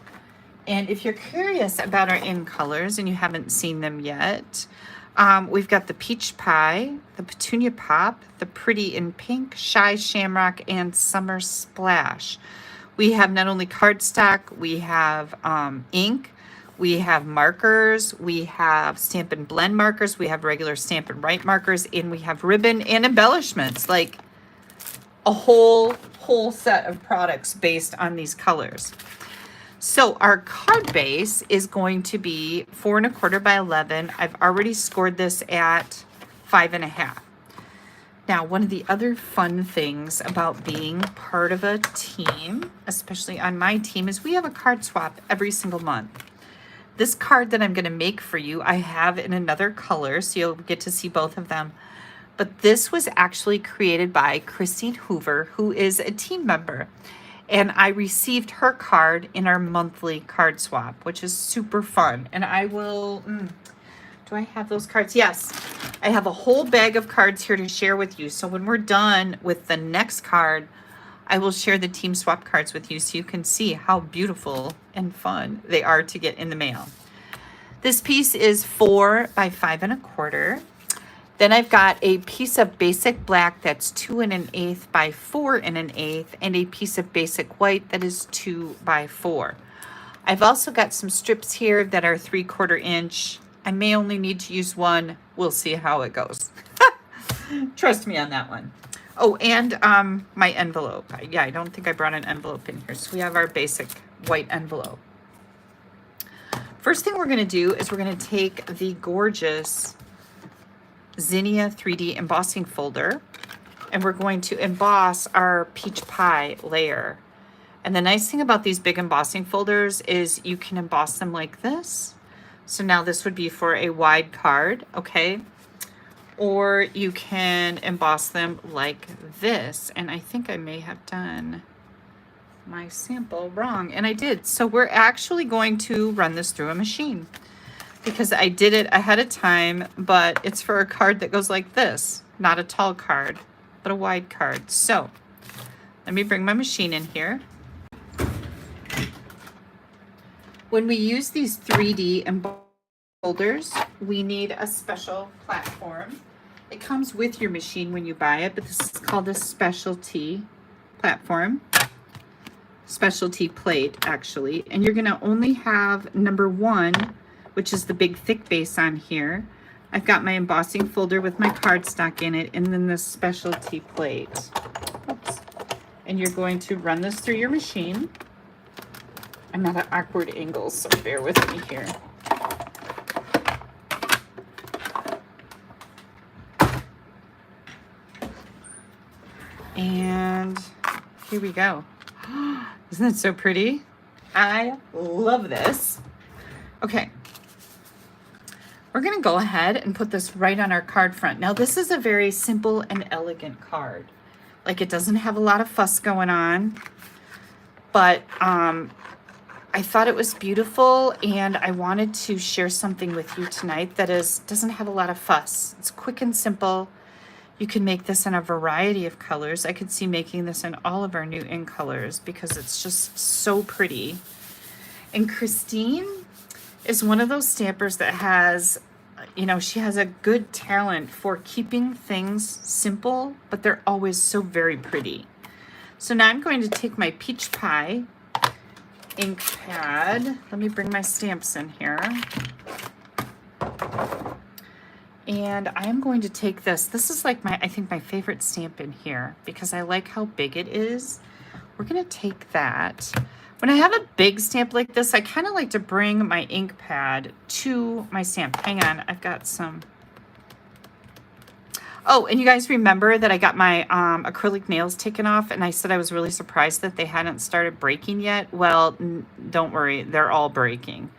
And if you're curious about our In Colors and you haven't seen them yet, we've got the Peach Pie, the Petunia Pop, the Pretty in Pink, Shy Shamrock, and Summer Splash. We have not only cardstock, we have ink, we have markers, we have Stampin' Blend markers, we have regular Stampin' Write markers, and we have ribbon and embellishments, like a whole set of products based on these colors. So our card base is going to be 4 1/4 by 11. I've already scored this at 5 1/2. Now, one of the other fun things about being part of a team, especially on my team, is we have a card swap every single month. This card that I'm going to make for you, I have in another color, so you'll get to see both of them. But this was actually created by Christine Hoover, who is a team member. And I received her card in our monthly card swap, which is super fun. And I will, do I have those cards? Yes, I have a whole bag of cards here to share with you. So when we're done with the next card, I will share the team swap cards with you so you can see how beautiful and fun they are to get in the mail. This piece is 4 by 5 1/4. Then I've got a piece of basic black that's 2 1/8 by 4 1/8, and a piece of basic white that is 2 by 4. I've also got some strips here that are 3/4 inch. I may only need to use one. We'll see how it goes. Trust me on that one. Oh, and my envelope. Yeah, I don't think I brought an envelope in here. So we have our basic white envelope. First thing we're going to do is we're going to take the gorgeous Zinnia 3D embossing folder, and we're going to emboss our Peach Pie layer. And the nice thing about these big embossing folders is you can emboss them like this. So now this would be for a wide card, okay? Or you can emboss them like this. And I think I may have done my sample wrong, and I did. So we're actually going to run this through a machine because I did it ahead of time, but it's for a card that goes like this, not a tall card, but a wide card. So let me bring my machine in here. When we use these 3D embolders, we need a special platform. It comes with your machine when you buy it, but this is called a specialty platform. Specialty plate, actually. And you're gonna only have number 1, which is the big thick base on here. I've got my embossing folder with my cardstock in it, and then the specialty plate. Oops. And you're going to run this through your machine. I'm at an awkward angle, so bear with me here. And here we go. Isn't it so pretty? I love this. Okay. We're gonna go ahead and put this right on our card front. Now this is a very simple and elegant card. Like, it doesn't have a lot of fuss going on, but I thought it was beautiful, and I wanted to share something with you tonight that doesn't have a lot of fuss. It's quick and simple. You can make this in a variety of colors. I could see making this in all of our new in colors because it's just so pretty. And Christine is one of those stampers that has, you know, she has a good talent for keeping things simple, but they're always so very pretty. So now I'm going to take my peach pie ink pad. Let me bring my stamps in here. And I'm going to take this. This is like I think my favorite stamp in here because I like how big it is. We're gonna take that. When I have a big stamp like this, I kind of like to bring my ink pad to my stamp. Hang on, I've got some. Oh, and you guys remember that I got my acrylic nails taken off, and I said I was really surprised that they hadn't started breaking yet. Well, don't worry, they're all breaking.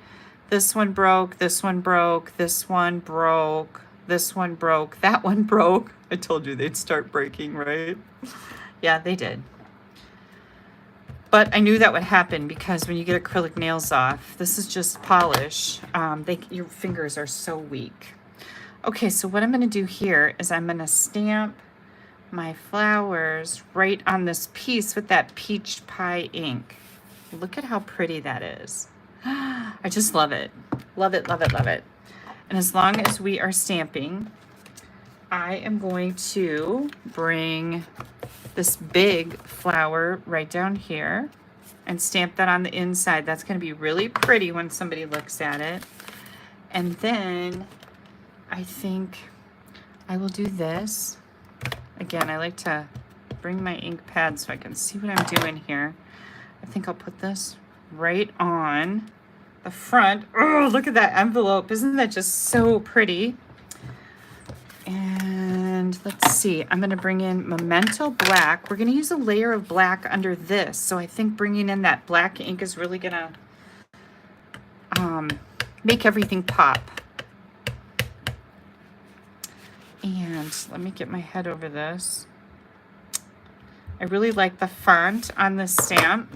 This one broke, this one broke, this one broke, this one broke, that one broke. I told you they'd start breaking, right? Yeah, they did. But I knew that would happen because when you get acrylic nails off, this is just polish. Your fingers are so weak. Okay, so what I'm going to do here is I'm going to stamp my flowers right on this piece with that peach pie ink. Look at how pretty that is. I just love it. Love it, love it, love it. And as long as we are stamping, I am going to bring this big flower right down here and stamp that on the inside. That's going to be really pretty when somebody looks at it. And then I think I will do this. Again, I like to bring my ink pad so I can see what I'm doing here. I think I'll put this right on the front. Oh, look at that envelope. Isn't that just so pretty? And let's see, I'm gonna bring in Memento Black. We're gonna use a layer of black under this. So I think bringing in that black ink is really gonna make everything pop. And let me get my head over this. I really like the font on this stamp.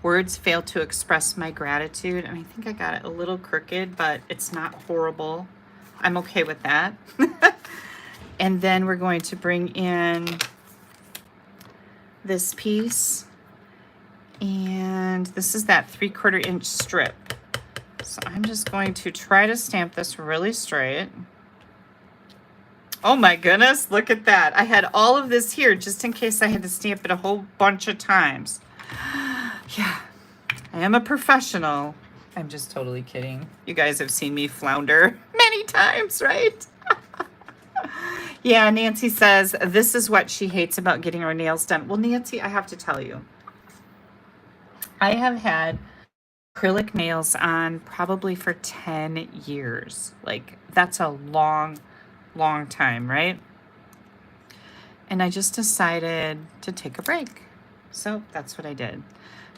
Words fail to express my gratitude. And I think I got it a little crooked, but it's not horrible. I'm okay with that. And then we're going to bring in this piece. And this is that 3/4 inch strip. So I'm just going to try to stamp this really straight. Oh my goodness, look at that. I had all of this here just in case I had to stamp it a whole bunch of times. Yeah, I am a professional. I'm just totally kidding. You guys have seen me flounder many times, right? Yeah, Nancy says this is what she hates about getting her nails done. Well, Nancy, I have to tell you, I have had acrylic nails on probably for 10 years. Like, that's a long time, right? And I just decided to take a break. So that's what I did.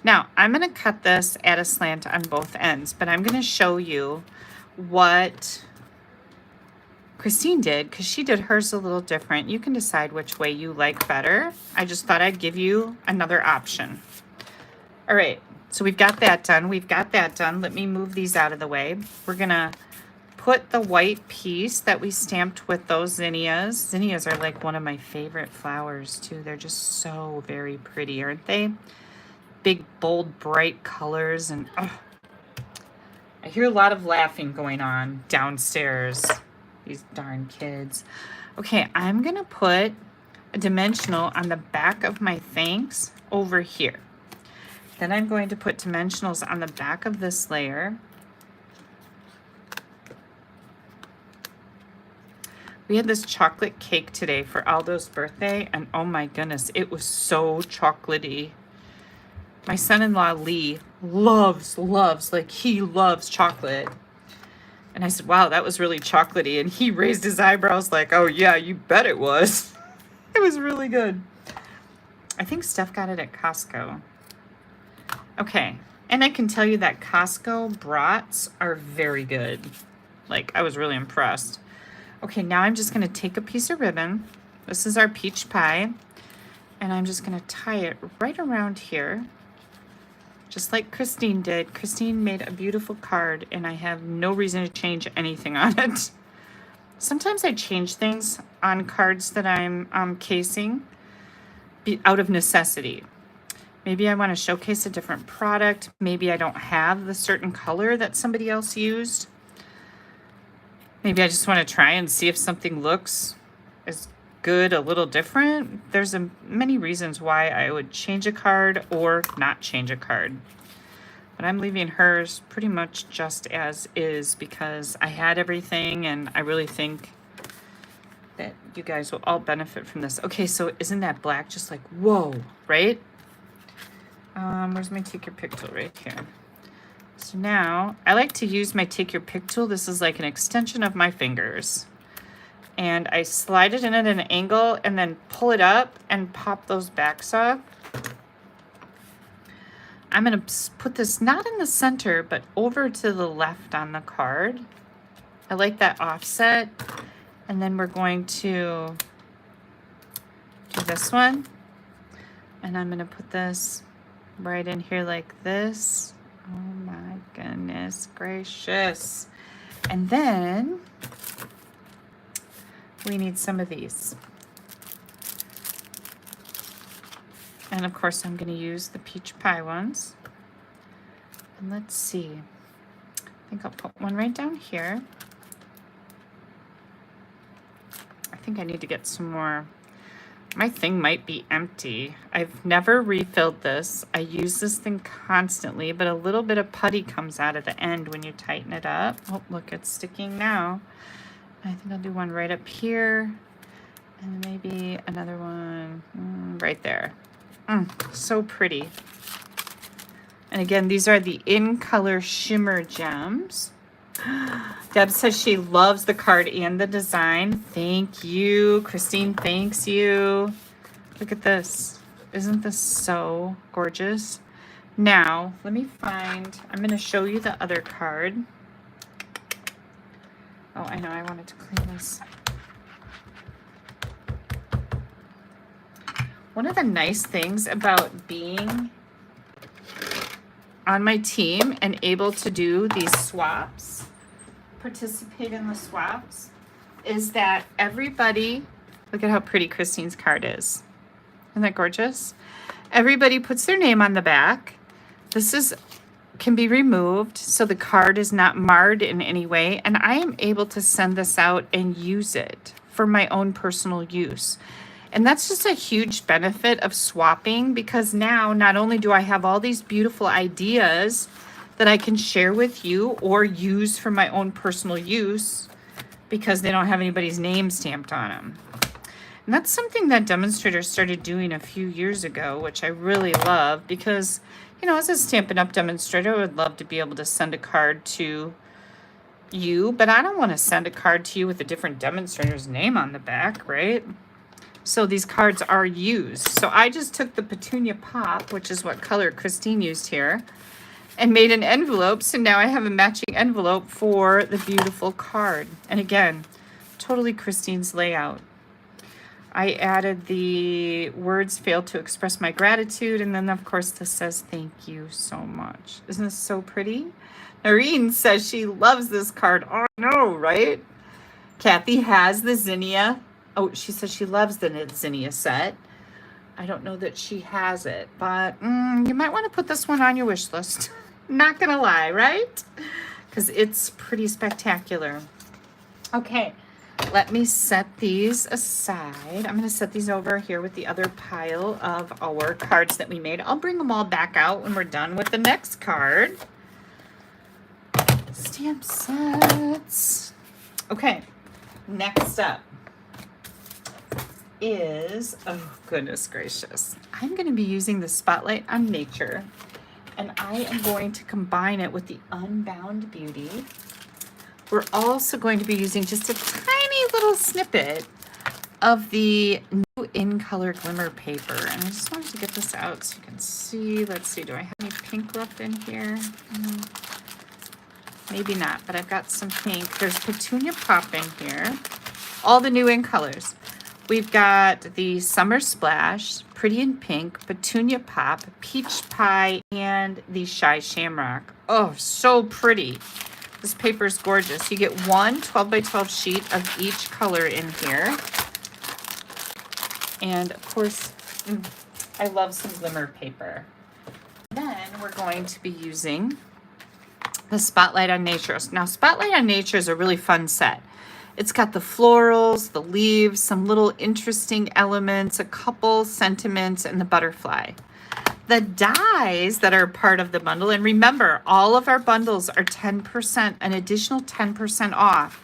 Now, I'm going to cut this at a slant on both ends, but I'm going to show you what Christine did, because she did hers a little different. You can decide which way you like better. I just thought I'd give you another option. All right, so we've got that done. We've got that done. Let me move these out of the way. We're gonna put the white piece that we stamped with those zinnias. Zinnias are like one of my favorite flowers too. They're just so very pretty, aren't they? Big, bold, bright colors. And I hear a lot of laughing going on downstairs. These darn kids. Okay, I'm gonna put a dimensional on the back of my thanks over here. Then I'm going to put dimensionals on the back of this layer. We had this chocolate cake today for Aldo's birthday, and oh my goodness, it was so chocolatey. My son-in-law Lee loves, like he loves chocolate. And I said, wow, that was really chocolatey. And he raised his eyebrows like, oh yeah, you bet it was. It was really good. I think Steph got it at Costco. Okay, and I can tell you that Costco brats are very good. Like, I was really impressed. Okay, now I'm just gonna take a piece of ribbon. This is our peach pie. And I'm just gonna tie it right around here, just like Christine did. Christine made a beautiful card, and I have no reason to change anything on it. Sometimes I change things on cards that I'm casing out of necessity. Maybe I want to showcase a different product. Maybe I don't have the certain color that somebody else used. Maybe I just want to try and see if something looks as good, a little different. There's many reasons why I would change a card or not change a card. But I'm leaving hers pretty much just as is because I had everything, and I really think that you guys will all benefit from this. Okay, so isn't that black just like, whoa, right? Where's my take your pick tool? Right here. So now I like to use my take your pick tool. This is like an extension of my fingers. And I slide it in at an angle and then pull it up and pop those backs off. I'm going to put this not in the center, but over to the left on the card. I like that offset. And then we're going to do this one. And I'm going to put this right in here like this. Oh my goodness gracious. And then we need some of these. And of course I'm going to use the peach pie ones. And let's see. I think I'll put one right down here. I think I need to get some more. My thing might be empty. I've never refilled this. I use this thing constantly, but a little bit of putty comes out at the end when you tighten it up. Oh, look, it's sticking now. I think I'll do one right up here, and maybe another one right there. So pretty. And again, these are the In Color Shimmer Gems. Deb says she loves the card and the design. Thank you. Christine thanks you. Look at this. Isn't this so gorgeous? Now, let me find, I'm going to show you the other card. Oh, I know, I wanted to clean this. One of the nice things about being on my team and able to do these swaps, participate in the swaps, is that everybody, look at how pretty Christine's card is. Isn't that gorgeous? Everybody puts their name on the back. This can be removed so the card is not marred in any way, and I am able to send this out and use it for my own personal use. And that's just a huge benefit of swapping, because now not only do I have all these beautiful ideas that I can share with you or use for my own personal use because they don't have anybody's name stamped on them. And that's something that demonstrators started doing a few years ago, which I really love because, you know, as a Stampin' Up! Demonstrator, I would love to be able to send a card to you, but I don't want to send a card to you with a different demonstrator's name on the back, right? So these cards are used. So I just took the Petunia Pop, which is what color Christine used here, and made an envelope. So now I have a matching envelope for the beautiful card. And again, totally Christine's layout. I added the words failed to express my gratitude. And then, of course, this says thank you so much. Isn't this so pretty? Noreen says she loves this card. Oh, no, right? Kathy has the Zinnia. Oh, she says she loves the Zinnia set. I don't know that she has it, but you might want to put this one on your wish list. Not going to lie, right? Because it's pretty spectacular. Okay. Let me set these aside. I'm going to set these over here with the other pile of our cards that we made. I'll bring them all back out when we're done with the next card. Stamp sets. Okay, next up is, oh goodness gracious, I'm going to be using the Spotlight on Nature, and I am going to combine it with the Unbound Beauty. We're also going to be using just a tiny little snippet of the new In Color Glimmer paper. And I just wanted to get this out so you can see. Let's see, do I have any pink left in here? Maybe not, but I've got some pink. There's Petunia Pop in here. All the new In Colors. We've got the Summer Splash, Pretty in Pink, Petunia Pop, Peach Pie, and the Shy Shamrock. Oh, so pretty. This paper is gorgeous. You get one 12 by 12 sheet of each color in here. And of course, I love some glimmer paper. Then we're going to be using the Spotlight on Nature. Now, Spotlight on Nature is a really fun set. It's got the florals, the leaves, some little interesting elements, a couple sentiments, and the butterfly. The dies that are part of the bundle, and remember, all of our bundles are 10%, an additional 10% off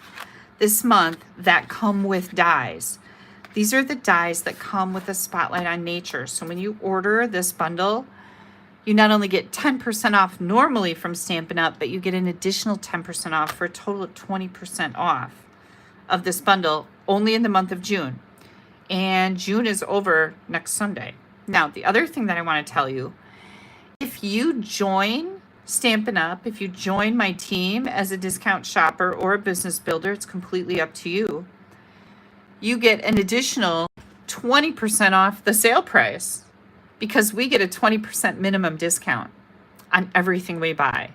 this month that come with dies. These are the dies that come with the Spotlight on Nature. So when you order this bundle, you not only get 10% off normally from Stampin' Up, but you get an additional 10% off for a total of 20% off of this bundle only in the month of June. And June is over next Sunday. Now, the other thing that I want to tell you, if you join Stampin' Up, if you join my team as a discount shopper or a business builder, it's completely up to you. You get an additional 20% off the sale price because we get a 20% minimum discount on everything we buy.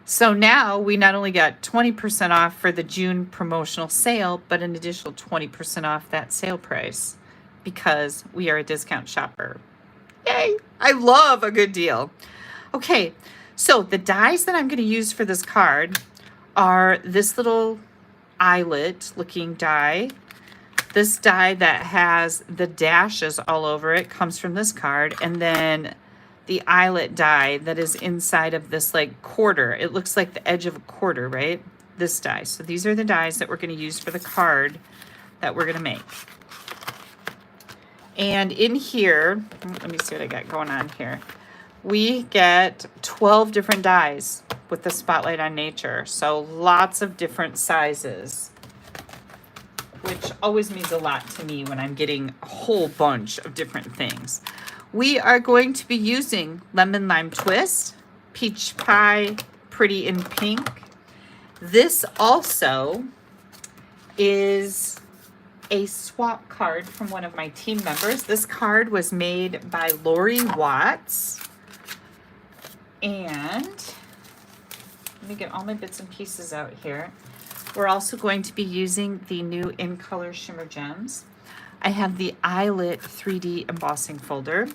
So now we not only got 20% off for the June promotional sale, but an additional 20% off that sale price because we are a discount shopper. Yay! I love a good deal. Okay, so the dies that I'm going to use for this card are this little eyelet looking die. This die that has the dashes all over it comes from this card, and then the eyelet die that is inside of this like quarter. It looks like the edge of a quarter, right? This die. So these are the dies that we're going to use for the card that we're going to make. And in here, let me see what I got going on here. We get 12 different dies with the Spotlight on Nature. So lots of different sizes, which always means a lot to me when I'm getting a whole bunch of different things. We are going to be using Lemon Lime Twist, Peach Pie, Pretty in Pink. This also is a swap card from one of my team members. This card was made by Lori Watts. And let me get all my bits and pieces out here. We're also going to be using the new In Color Shimmer Gems. I have the Eyelet 3D embossing folder.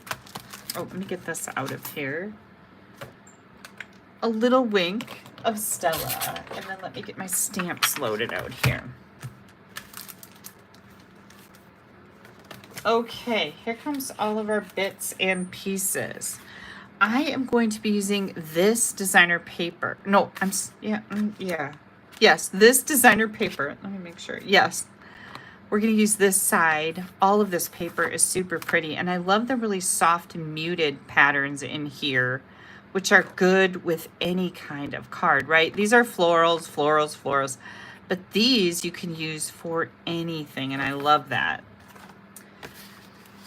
Oh, let me get this out of here. A little wink of Stella. And then let me get my stamps loaded out here. Okay, here comes all of our bits and pieces. I am going to be using this designer paper. No, Yes, this designer paper. Let me make sure. Yes, we're going to use this side. All of this paper is super pretty, and I love the really soft muted patterns in here, which are good with any kind of card, right? These are florals, florals, florals, but these you can use for anything, and I love that.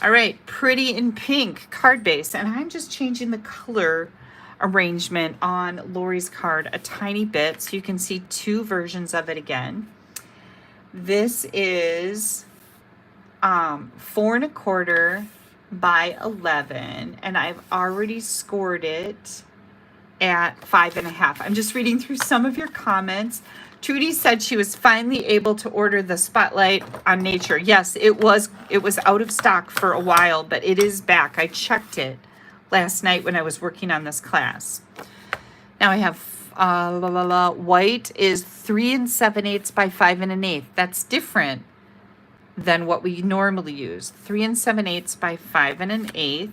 All right, Pretty in Pink card base, and I'm just changing the color arrangement on Lori's card a tiny bit so you can see two versions of it again. This is 4¼ by 11, and I've already scored it at 5½. I'm just reading through some of your comments. Trudy said she was finally able to order the Spotlight on Nature. Yes, it was out of stock for a while, but it is back. I checked it last night when I was working on this class. Now I have white is 3 7/8 by 5 1/8. That's different than what we normally use. 3 7/8 by 5 1/8.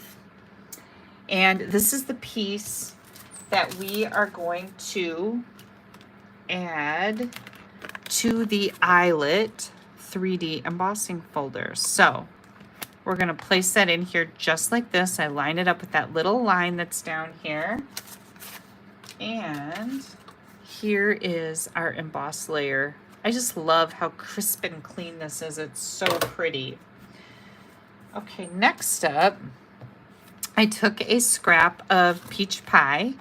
And this is the piece that we are going to add to the eyelet 3D embossing folder. So we're going to place that in here just like this. I line it up with that little line that's down here. And here is our emboss layer. I just love how crisp and clean this is. It's so pretty. Okay, next up, I took a scrap of peach pie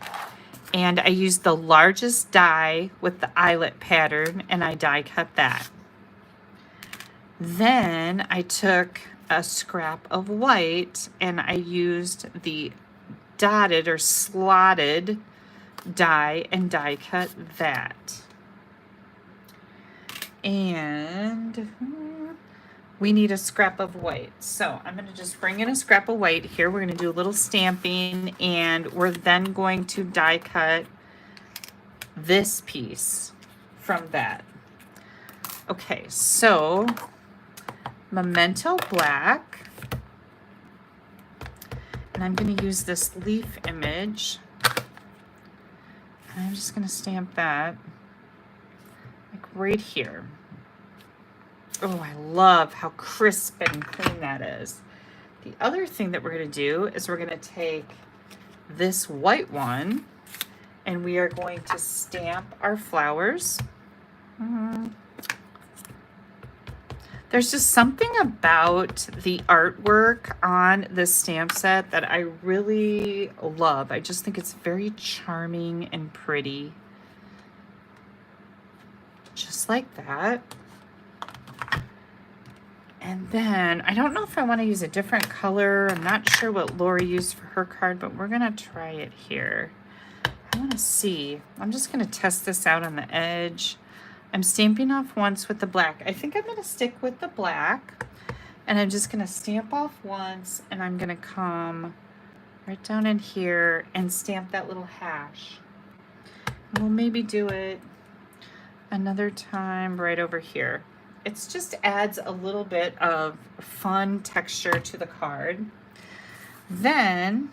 and I used the largest die with the eyelet pattern and I die cut that. Then I took a scrap of white and I used the dotted or slotted die and die cut that. And we need a scrap of white. So I'm going to just bring in a scrap of white here. We're going to do a little stamping and we're then going to die cut this piece from that. Okay, so Memento Black. And I'm going to use this leaf image. And I'm just going to stamp that like right here. Oh, I love how crisp and clean that is. The other thing that we're going to do is we're going to take this white one and we are going to stamp our flowers. There's just something about the artwork on this stamp set that I really love. I just think it's very charming and pretty. Just like that. And then, I don't know if I want to use a different color. I'm not sure what Lori used for her card, but we're going to try it here. I want to see. I'm just going to test this out on the edge. I'm stamping off once with the black. I think I'm going to stick with the black. And I'm just going to stamp off once, and I'm going to come right down in here and stamp that little hash. And we'll maybe do it another time right over here. It just adds a little bit of fun texture to the card. Then,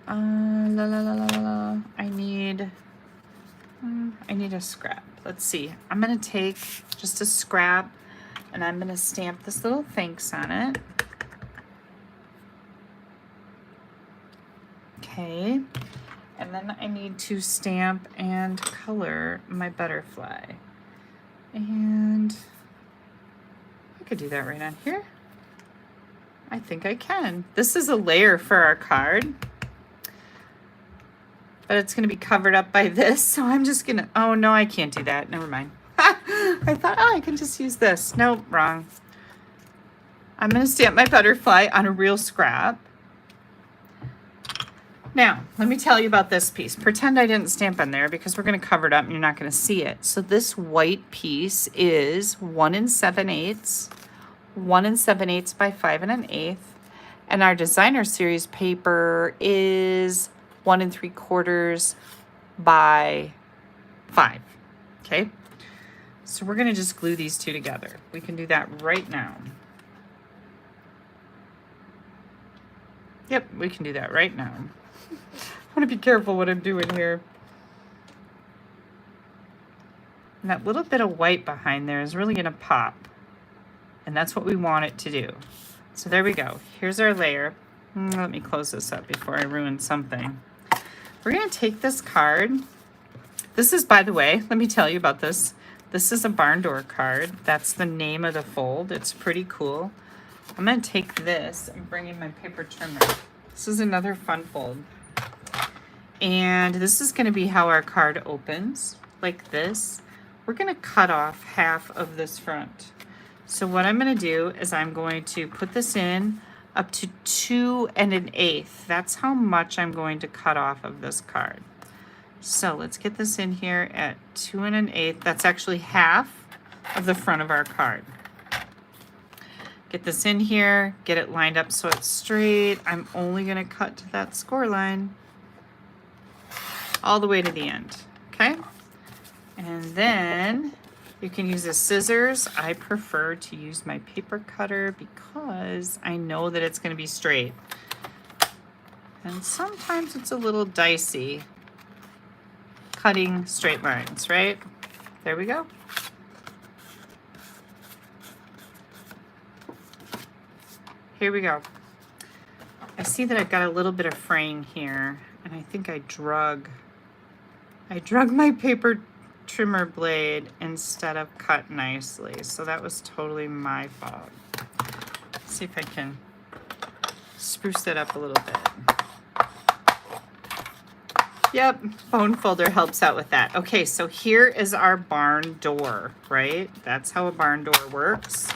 I need a scrap. Let's see. I'm going to take just a scrap and I'm going to stamp this little thanks on it. Okay. And then I need to stamp and color my butterfly. And I could do that right on here. I think I can. This is a layer for our card, but it's going to be covered up by this. So I'm just going to, oh no, I can't do that. Never mind. I thought, oh, I can just use this. No, wrong. I'm going to stamp my butterfly on a real scrap. Now, let me tell you about this piece. Pretend I didn't stamp on there because we're going to cover it up and you're not going to see it. So this white piece is 1 7/8, 1 7/8 by 5 1/8. And our designer series paper is 1 3/4 by 5. Okay. So we're going to just glue these two together. We can do that right now. Yep, we can do that right now. I want to be careful what I'm doing here. And that little bit of white behind there is really going to pop. And that's what we want it to do. So there we go. Here's our layer. Let me close this up before I ruin something. We're going to take this card. This is, by the way, let me tell you about this. This is a barn door card. That's the name of the fold. It's pretty cool. I'm going to take this and bring in my paper trimmer. This is another fun fold. And this is going to be how our card opens, like this. We're going to cut off half of this front. So what I'm going to do is I'm going to put this in up to 2 1/8. That's how much I'm going to cut off of this card. So let's get this in here at 2 1/8. That's actually half of the front of our card. Get this in here, get it lined up so it's straight. I'm only going to cut to that score line all the way to the end, okay? And then you can use the scissors. I prefer to use my paper cutter because I know that it's going to be straight. And sometimes it's a little dicey cutting straight lines, right? There we go. Here we go. I see that I've got a little bit of fraying here, and I think I drug my paper trimmer blade instead of cut nicely. So that was totally my fault. Let's see if I can spruce that up a little bit. Yep, bone folder helps out with that. Okay, so here is our barn door, right? That's how a barn door works.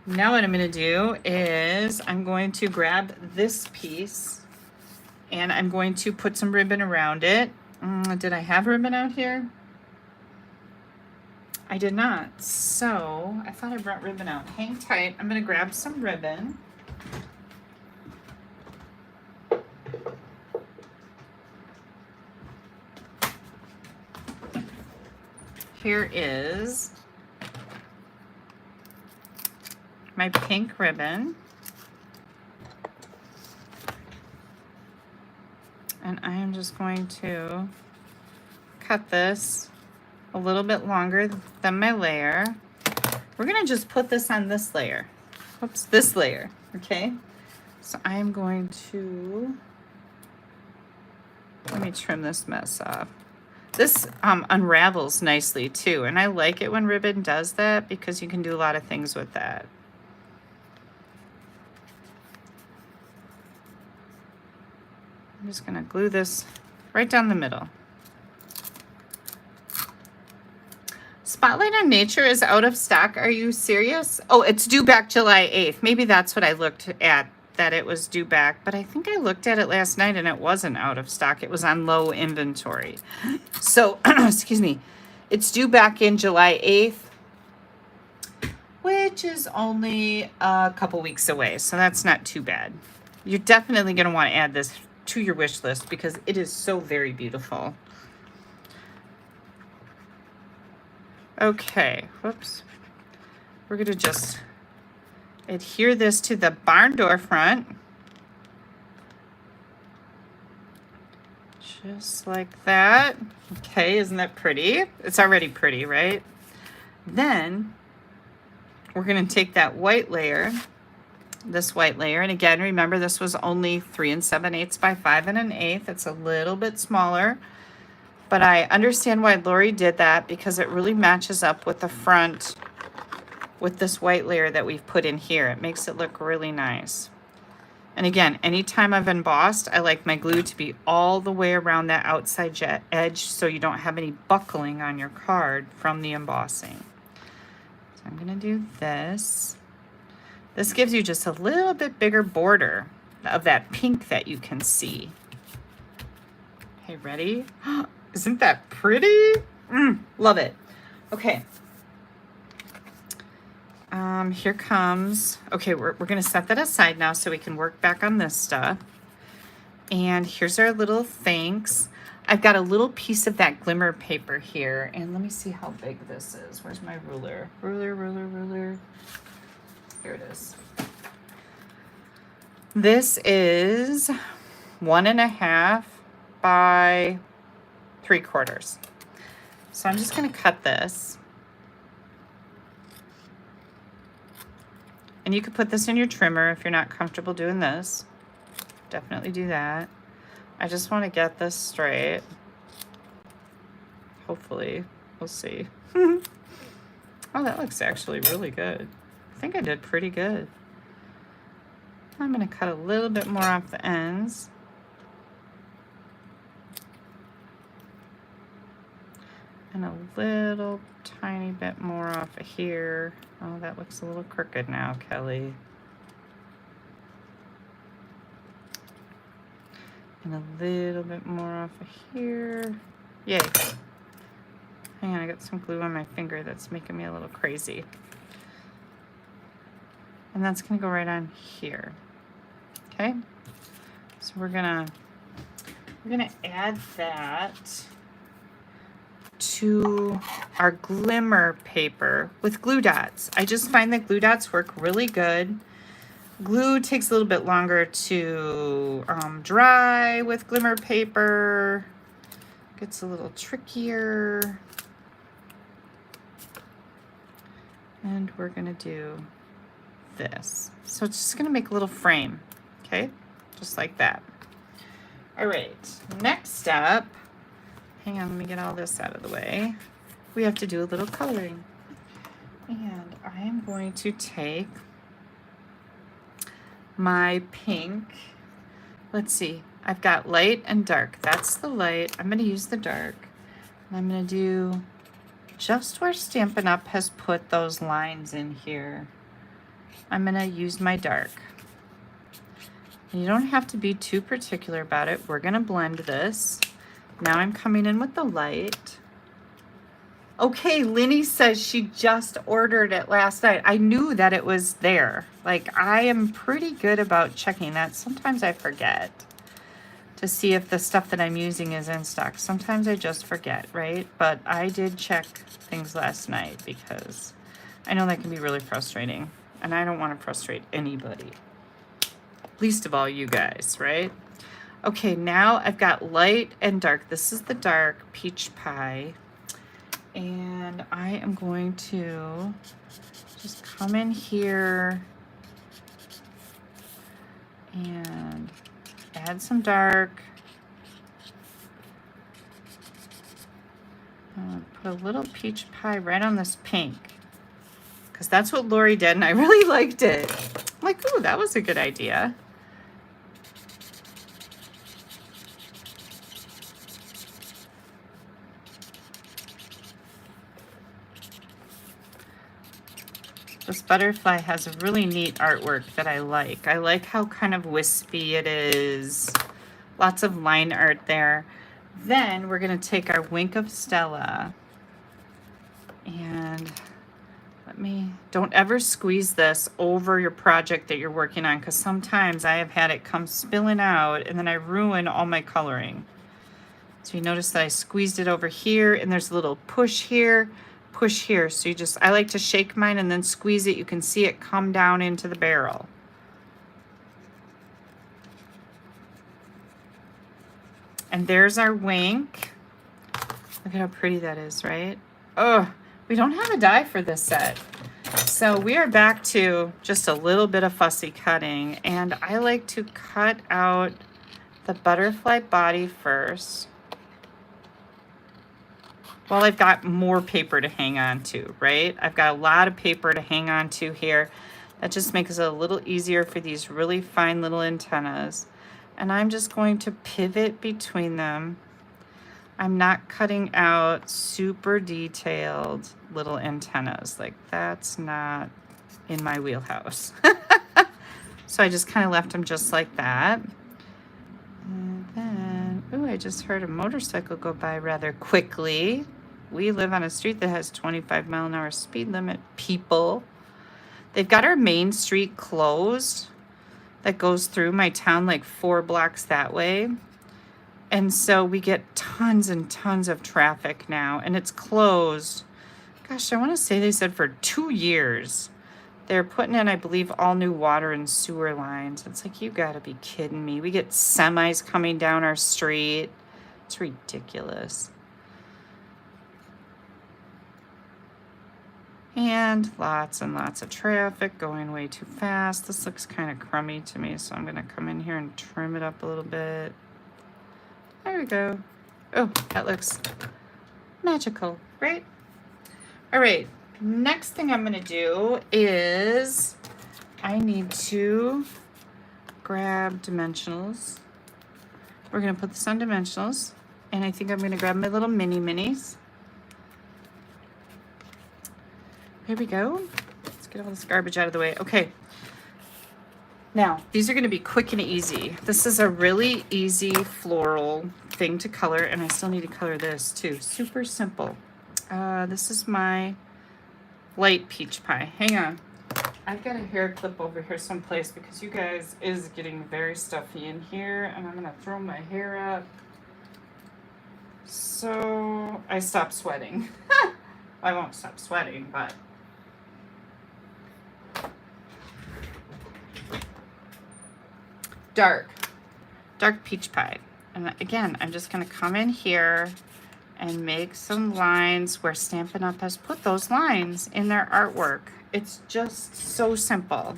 Now what I'm going to do is I'm going to grab this piece and I'm going to put some ribbon around it. Did I have ribbon out here? I did not. So I thought I brought ribbon out. Hang tight. I'm going to grab some ribbon. Here is my pink ribbon, and I am just going to cut this a little bit longer than my layer. We're going to just put this on this layer. Oops, this layer, okay? So I am going to, let me trim this mess off. This unravels nicely too, and I like it when ribbon does that because you can do a lot of things with that. I'm just going to glue this right down the middle. Spotlight on Nature is out of stock. Are you serious? Oh, it's due back July 8th. Maybe that's what I looked at, that it was due back. But I think I looked at it last night and it wasn't out of stock. It was on low inventory. So, excuse me, it's due back in July 8th, which is only a couple weeks away. So that's not too bad. You're definitely going to want to add this to your wish list because it is so very beautiful. Okay, whoops. We're going to just adhere this to the barn door front. Just like that. Okay, isn't that pretty? It's already pretty, right? Then we're going to take that white layer, this white layer, and again, remember this was only 3 7/8 by 5 1/8. It's a little bit smaller, but I understand why Lori did that because it really matches up with the front with this white layer that we've put in here. It makes it look really nice. And again, anytime I've embossed, I like my glue to be all the way around that outside edge so you don't have any buckling on your card from the embossing. So I'm gonna do this. This gives you just a little bit bigger border of that pink that you can see. Okay, ready? Isn't that pretty? Love it. Okay. Here comes, okay, we're gonna set that aside now so we can work back on this stuff. And here's our little thanks. I've got a little piece of that glimmer paper here, and let me see how big this is. Where's my ruler? Ruler. Here it is. This is 1.5 by 3/4. So I'm just going to cut this. And you could put this in your trimmer if you're not comfortable doing this. Definitely do that. I just want to get this straight. Hopefully. We'll see. Oh, that looks actually really good. I think I did pretty good. I'm going to cut a little bit more off the ends. And And a little tiny bit more off of here. Oh, that looks a little crooked now, Kelly. And a little bit more off of here. Yay. Hang on, I got some glue on my finger that's making me a little crazy. And that's gonna go right on here. Okay? So we're gonna add that to our glimmer paper with glue dots. I just find that glue dots work really good. Glue takes a little bit longer to dry with glimmer paper. Gets a little trickier. And we're gonna do this. So it's just gonna make a little frame, okay? Just like that. All right, next up, hang on, let me get all this out of the way. We have to do a little coloring. And I am going to take my pink. Let's see, I've got light and dark. That's the light. I'm gonna use the dark. And I'm gonna do just where Stampin' Up! Has put those lines in here. I'm gonna use my dark. You don't have to be too particular about it. We're gonna blend this. Now I'm coming in with the light. Okay, Linny says she just ordered it last night. I knew that it was there. Like, I am pretty good about checking that. Sometimes I forget to see if the stuff that I'm using is in stock. Sometimes I just forget, right? But I did check things last night because I know that can be really frustrating. And I don't want to frustrate anybody. Least of all you guys, right? Okay, now I've got light and dark. This is the dark peach pie. And I am going to just come in here and add some dark. Put a little peach pie right on this pink, because that's what Lori did, and I really liked it. I'm like, ooh, that was a good idea. This butterfly has a really neat artwork that I like. I like how kind of wispy it is. Lots of line art there. Then we're going to take our Wink of Stella and don't ever squeeze this over your project that you're working on, because sometimes I have had it come spilling out and then I ruin all my coloring. So you notice that I squeezed it over here and there's a little push here. Push here. So I like to shake mine and then squeeze it. You can see it come down into the barrel. And there's our wink. Look at how pretty that is, right? Oh, we don't have a die for this set. So we are back to just a little bit of fussy cutting. And I like to cut out the butterfly body first. Well, I've got more paper to hang on to, right? I've got a lot of paper to hang on to here. That just makes it a little easier for these really fine little antennas. And I'm just going to pivot between them. I'm not cutting out super detailed little antennas. Like, that's not in my wheelhouse. So I just kind of left them just like that. And then, ooh, I just heard a motorcycle go by rather quickly. We live on a street that has 25-mile-an-hour speed limit, people. They've got our main street closed that goes through my town, like 4 blocks that way. And so we get tons and tons of traffic now, and it's closed. Gosh, I want to say they said for 2 years. They're putting in, I believe, all new water and sewer lines. It's like, you gotta be kidding me. We get semis coming down our street. It's ridiculous. And lots and lots of traffic going way too fast. This looks kind of crummy to me, so I'm gonna come in here and trim it up a little bit. There we go. Oh, that looks magical, right? All right, next thing I'm gonna do is I need to grab dimensionals. We're gonna put this on dimensionals, and I think I'm gonna grab my little mini minis. Here we go. Let's get all this garbage out of the way. Okay. Now, these are going to be quick and easy. This is a really easy floral thing to color, and I still need to color this too. Super simple. This is my light peach pie. Hang on. I've got a hair clip over here someplace because you guys is getting very stuffy in here, and I'm going to throw my hair up so I stop sweating. I won't stop sweating, but... dark peach pie. And again, I'm just going to come in here and make some lines where Stampin' Up! Has put those lines in their artwork. It's just so simple.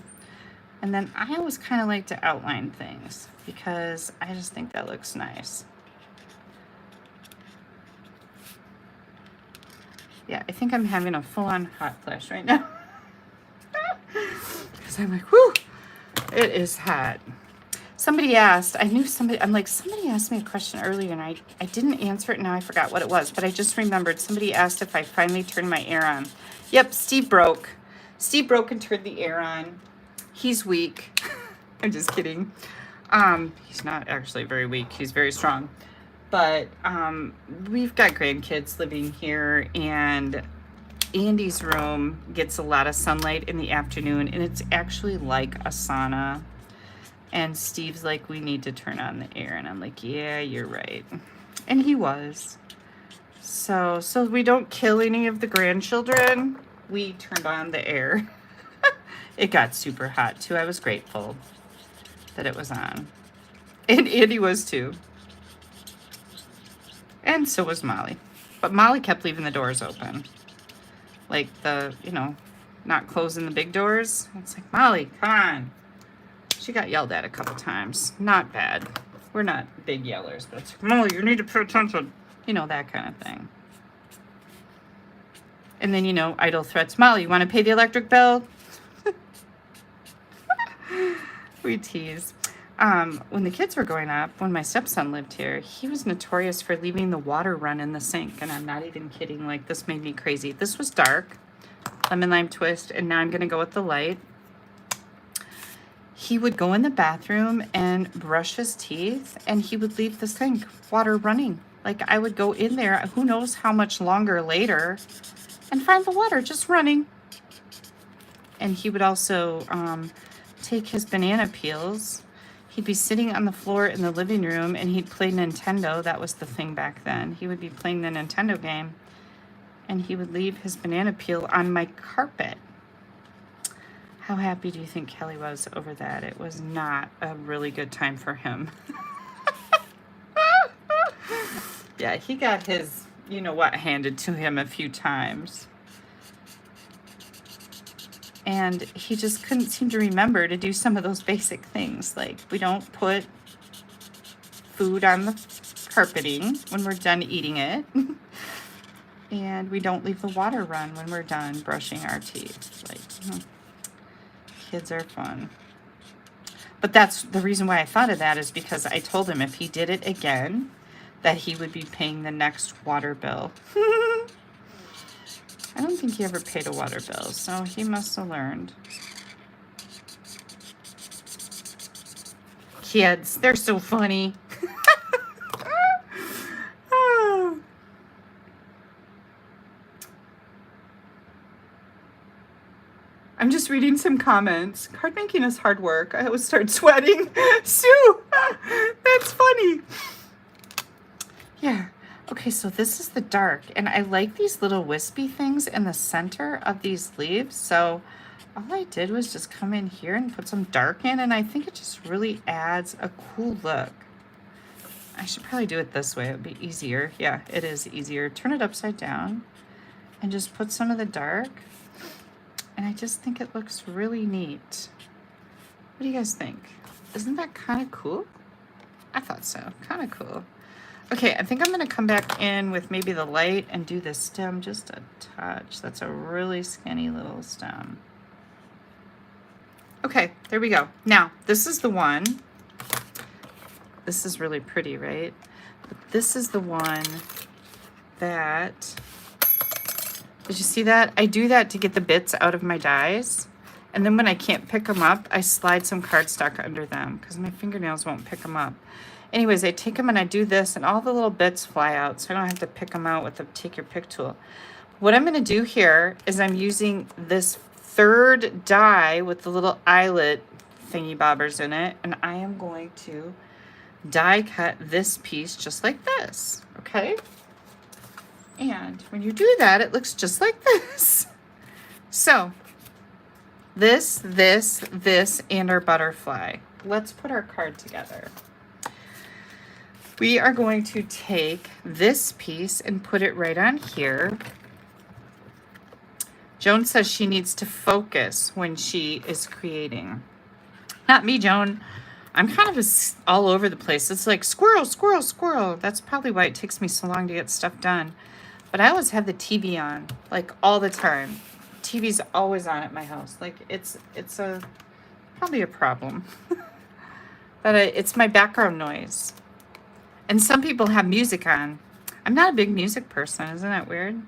And then I always kind of like to outline things because I just think that looks nice. Yeah, I think I'm having a full-on hot flash right now. Because I'm like, whew, it is hot. Somebody asked, somebody asked me a question earlier and I didn't answer it, now I forgot what it was, but I just remembered. Somebody asked if I finally turned my air on. Yep, Steve broke and turned the air on. He's weak. I'm just kidding. He's not actually very weak. He's very strong. But we've got grandkids living here, and Andy's room gets a lot of sunlight in the afternoon, and it's actually like a sauna. And Steve's like, we need to turn on the air. And I'm like, yeah, you're right. And he was. So we don't kill any of the grandchildren, we turned on the air. It got super hot too. I was grateful that it was on. And Andy was too. And so was Molly. But Molly kept leaving the doors open. Like not closing the big doors. It's like, Molly, come on. She got yelled at a couple times. Not bad. We're not big yellers, but it's like, Molly, you need to pay attention. That kind of thing. And then, idle threats. Molly, you want to pay the electric bill? We tease. When the kids were growing up, when my stepson lived here, he was notorious for leaving the water run in the sink. And I'm not even kidding. Like, this made me crazy. This was dark. Lemon lime twist. And now I'm going to go with the light. He would go in the bathroom and brush his teeth, and he would leave the sink water running. Like, I would go in there, who knows how much longer later, and find the water just running. And he would also take his banana peels. He'd be sitting on the floor in the living room, and he'd play Nintendo. That was the thing back then. He would be playing the Nintendo game, and he would leave his banana peel on my carpet. How happy do you think Kelly was over that? It was not a really good time for him. Yeah, he got his, handed to him a few times. And he just couldn't seem to remember to do some of those basic things. Like, we don't put food on the carpeting when we're done eating it. And we don't leave the water run when we're done brushing our teeth. Like, kids are fun. But that's the reason why I thought of that, is because I told him if he did it again, that he would be paying the next water bill. I don't think he ever paid a water bill, so he must have learned. Kids, they're so funny. I'm just reading some comments. Card making is hard work. I always start sweating. Sue, that's funny. Yeah. Okay, so this is the dark, and I like these little wispy things in the center of these leaves. So all I did was just come in here and put some dark in, and I think it just really adds a cool look. I should probably do it this way. It would be easier. Yeah, it is easier. Turn it upside down and just put some of the dark. And I just think it looks really neat. What do you guys think? Isn't that kind of cool? I thought so. Kind of cool. Okay, I think I'm going to come back in with maybe the light and do the stem just a touch. That's a really skinny little stem. Okay, there we go. Now, this is the one. This is really pretty, right? But this is the one that Did you see that? I do that to get the bits out of my dies. And then when I can't pick them up, I slide some cardstock under them because my fingernails won't pick them up. Anyways, I take them and I do this and all the little bits fly out, so I don't have to pick them out with the take your pick tool. What I'm going to do here is I'm using this third die with the little eyelet thingy bobbers in it, and I am going to die cut this piece just like this, okay? And when you do that, it looks just like this. So this, and our butterfly. Let's put our card together. We are going to take this piece and put it right on here. Joan says she needs to focus when she is creating. Not me, Joan. I'm kind of all over the place. It's like squirrel, squirrel, squirrel. That's probably why it takes me so long to get stuff done. But I always have the TV on, like all the time. TV's always on at my house. Like it's probably a problem. But it's my background noise. And some people have music on. I'm not a big music person. Isn't that weird?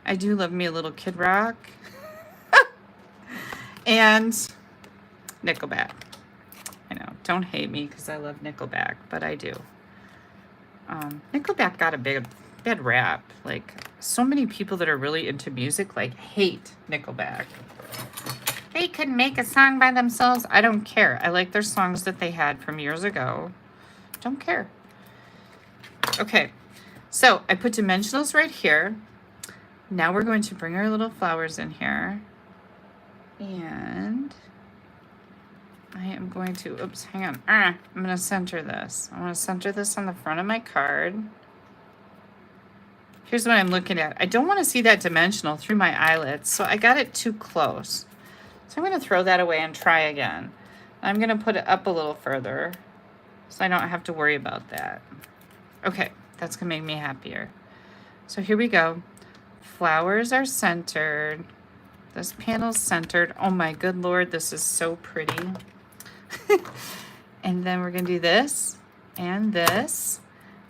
I do love me a little Kid Rock. And Nickelback. I know. Don't hate me because I love Nickelback, but I do. Nickelback got a bad rap. Like, so many people that are really into music, like, hate Nickelback. They could make a song by themselves. I don't care. I like their songs that they had from years ago. Don't care. Okay, so I put dimensionals right here. Now we're going to bring our little flowers in here. And I am going to, oops, hang on. I'm going to center this. I want to center this on the front of my card. Here's what I'm looking at. I don't want to see that dimensional through my eyelids, so I got it too close. So I'm going to throw that away and try again. I'm going to put it up a little further so I don't have to worry about that. Okay, that's going to make me happier. So here we go. Flowers are centered. This panel's centered. Oh my good Lord, this is so pretty. And then we're going to do this and this.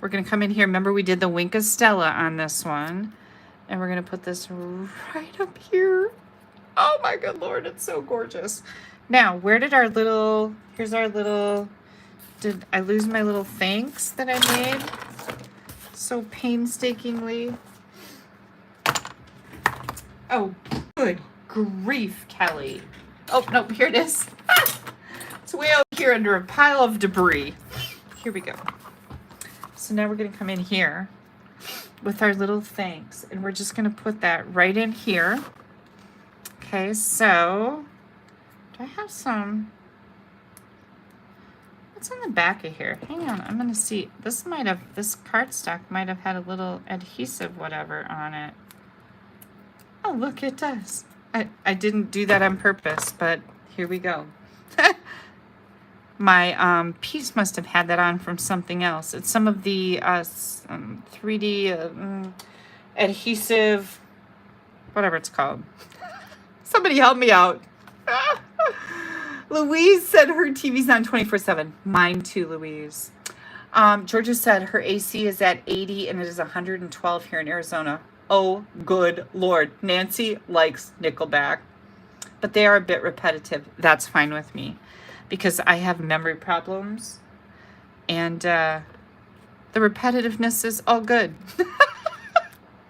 We're going to come in here. Remember we did the Wink of Stella on this one. And we're going to put this right up here. Oh my good Lord, it's so gorgeous. Now, where did our little, here's our little, did I lose my little thanks that I made so painstakingly? Oh, good grief, Kelly. Oh, no, here it is. It's way out here under a pile of debris. Here we go. So now we're going to come in here with our little thanks, and we're just going to put that right in here. Okay, so do I have some? What's on the back of here? Hang on, I'm going to see. This cardstock might have had a little adhesive whatever on it. Oh, look, it does. I didn't do that on purpose, but here we go. My piece must have had that on from something else. It's some of the 3D adhesive, whatever it's called. Somebody help me out. Louise said her TV's on 24/7. Mine too, Louise. Georgia said her AC is at 80 and it is 112 here in Arizona. Oh, good Lord. Nancy likes Nickelback, but they are a bit repetitive. That's fine with me because I have memory problems and the repetitiveness is all good.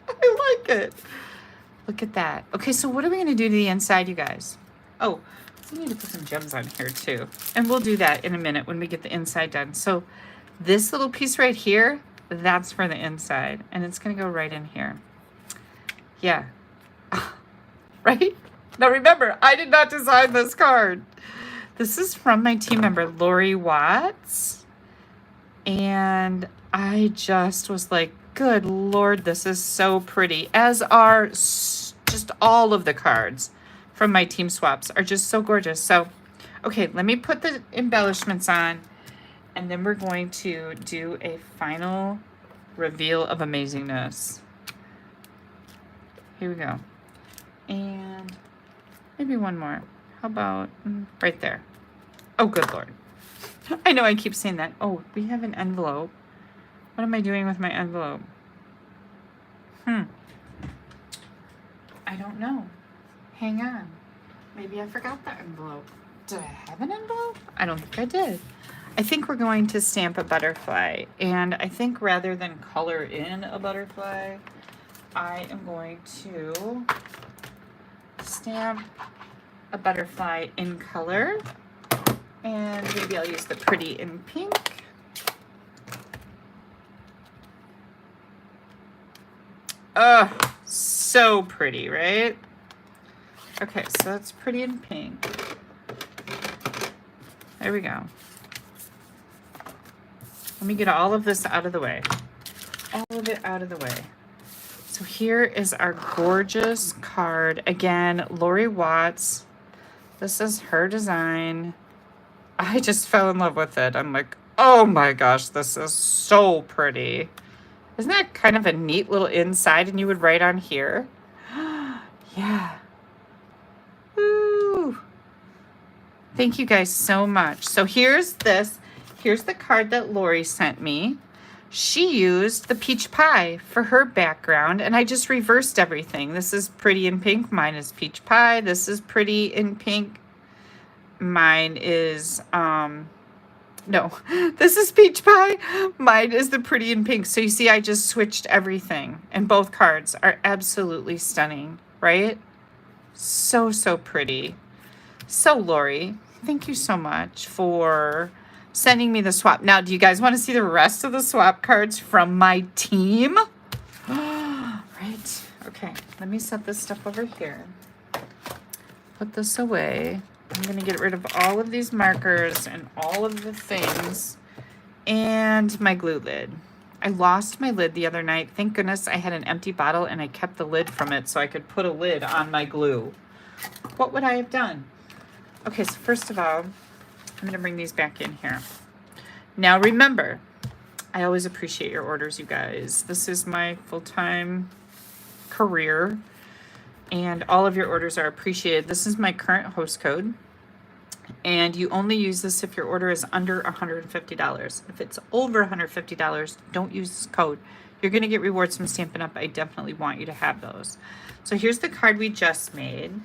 I like it. Look at that. Okay, so what are we going to do to the inside, you guys? Oh, we need to put some gems on here too. And we'll do that in a minute when we get the inside done. So this little piece right here, that's for the inside. And it's going to go right in here. Yeah. Right? Now remember, I did not design this card. This is from my team member, Lori Watts. And I just was like, good Lord, this is so pretty. As are just all of the cards from my team swaps are just so gorgeous. So, okay, let me put the embellishments on. And then we're going to do a final reveal of amazingness. Here we go. And maybe one more. How about right there? Oh, good Lord. I know I keep saying that. Oh, we have an envelope. What am I doing with my envelope? I don't know. Hang on. Maybe I forgot that envelope. Did I have an envelope? I don't think I did. I think we're going to stamp a butterfly. And I think rather than color in a butterfly, I am going to stamp a butterfly in color. And maybe I'll use the pretty in pink. Oh, so pretty, right? Okay, so that's pretty in pink. There we go. Let me get all of this out of the way. All of it out of the way. So here is our gorgeous card. Again, Lori Watts. This is her design. I just fell in love with it. I'm like, oh my gosh, this is so pretty. Isn't that kind of a neat little inside? And you would write on here. Yeah. Woo. Thank you guys so much. So here's this. Here's the card that Lori sent me. She used the peach pie for her background, and I just reversed everything. This is pretty in pink. Mine is peach pie. This is pretty in pink. Mine is, no, this is peach pie. Mine is the pretty in pink. So you see, I just switched everything, and both cards are absolutely stunning, right? So, so pretty. So Lori, thank you so much for sending me the swap. Now, do you guys want to see the rest of the swap cards from my team? Right. Okay, let me set this stuff over here. Put this away. I'm going to get rid of all of these markers and all of the things and my glue lid. I lost my lid the other night. Thank goodness I had an empty bottle and I kept the lid from it so I could put a lid on my glue. What would I have done? Okay, so first of all, I'm going to bring these back in here. Now remember, I always appreciate your orders, you guys. This is my full-time career, and all of your orders are appreciated. This is my current host code, and you only use this if your order is under $150. If it's over $150, don't use this code. You're going to get rewards from Stampin' Up. I definitely want you to have those. So here's the card we just made.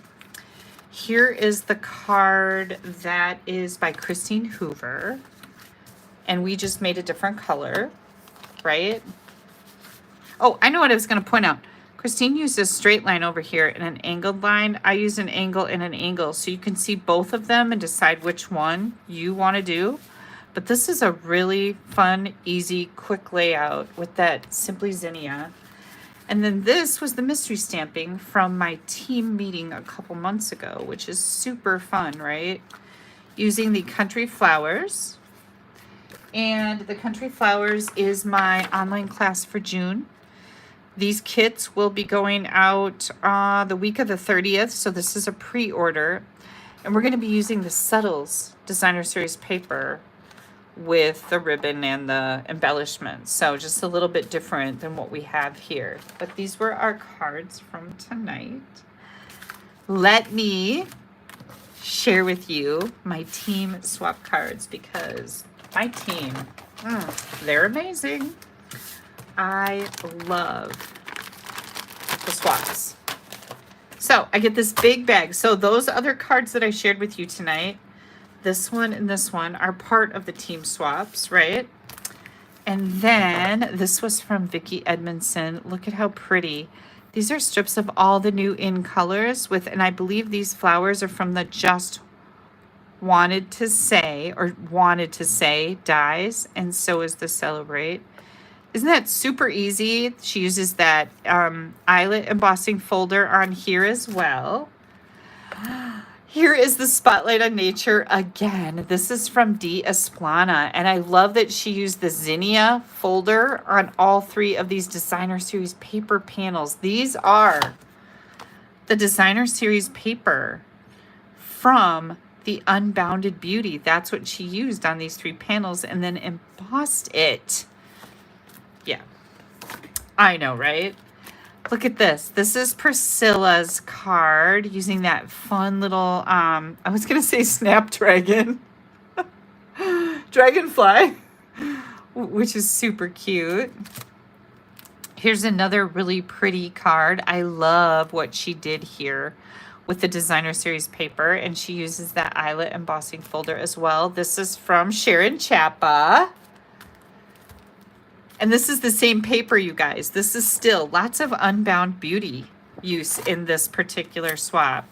Here is the card that is by Christine Hoover, and we just made a different color, right? Oh, I know what I was going to point out. Christine used a straight line over here and an angled line. I use an angle and an angle, so you can see both of them and decide which one you want to do. But this is a really fun, easy, quick layout with that Simply Zinnia. And then this was the mystery stamping from my team meeting a couple months ago, which is super fun, right? Using the Country Flowers. And the Country Flowers is my online class for June. These kits will be going out the week of the 30th, so this is a pre-order. And we're going to be using the Subtles Designer Series paper with the ribbon and the embellishments. So just a little bit different than what we have here. But these were our cards from tonight. Let me share with you my team swap cards because my team, they're amazing. I love the swaps. So I get this big bag. So those other cards that I shared with you tonight, this one and this one are part of the team swaps, right? And then this was from Vicki Edmondson. Look at how pretty. These are strips of all the new in colors with, and I believe these flowers are from the Just Wanted to Say dies, and so is the Celebrate. Isn't that super easy? She uses that eyelet embossing folder on here as well. Here is the Spotlight on Nature again. This is from D. Esplana, and I love that she used the Zinnia folder on all three of these Designer Series paper panels. These are the Designer Series paper from the Unbounded Beauty. That's what she used on these three panels and then embossed it. Yeah, I know, right? Look at this. This is Priscilla's card using that fun little, I was going to say Snapdragon, Dragonfly, which is super cute. Here's another really pretty card. I love what she did here with the designer series paper, and she uses that eyelet embossing folder as well. This is from Sharon Chappa. And this is the same paper, you guys. This is still lots of Unbound Beauty use in this particular swap.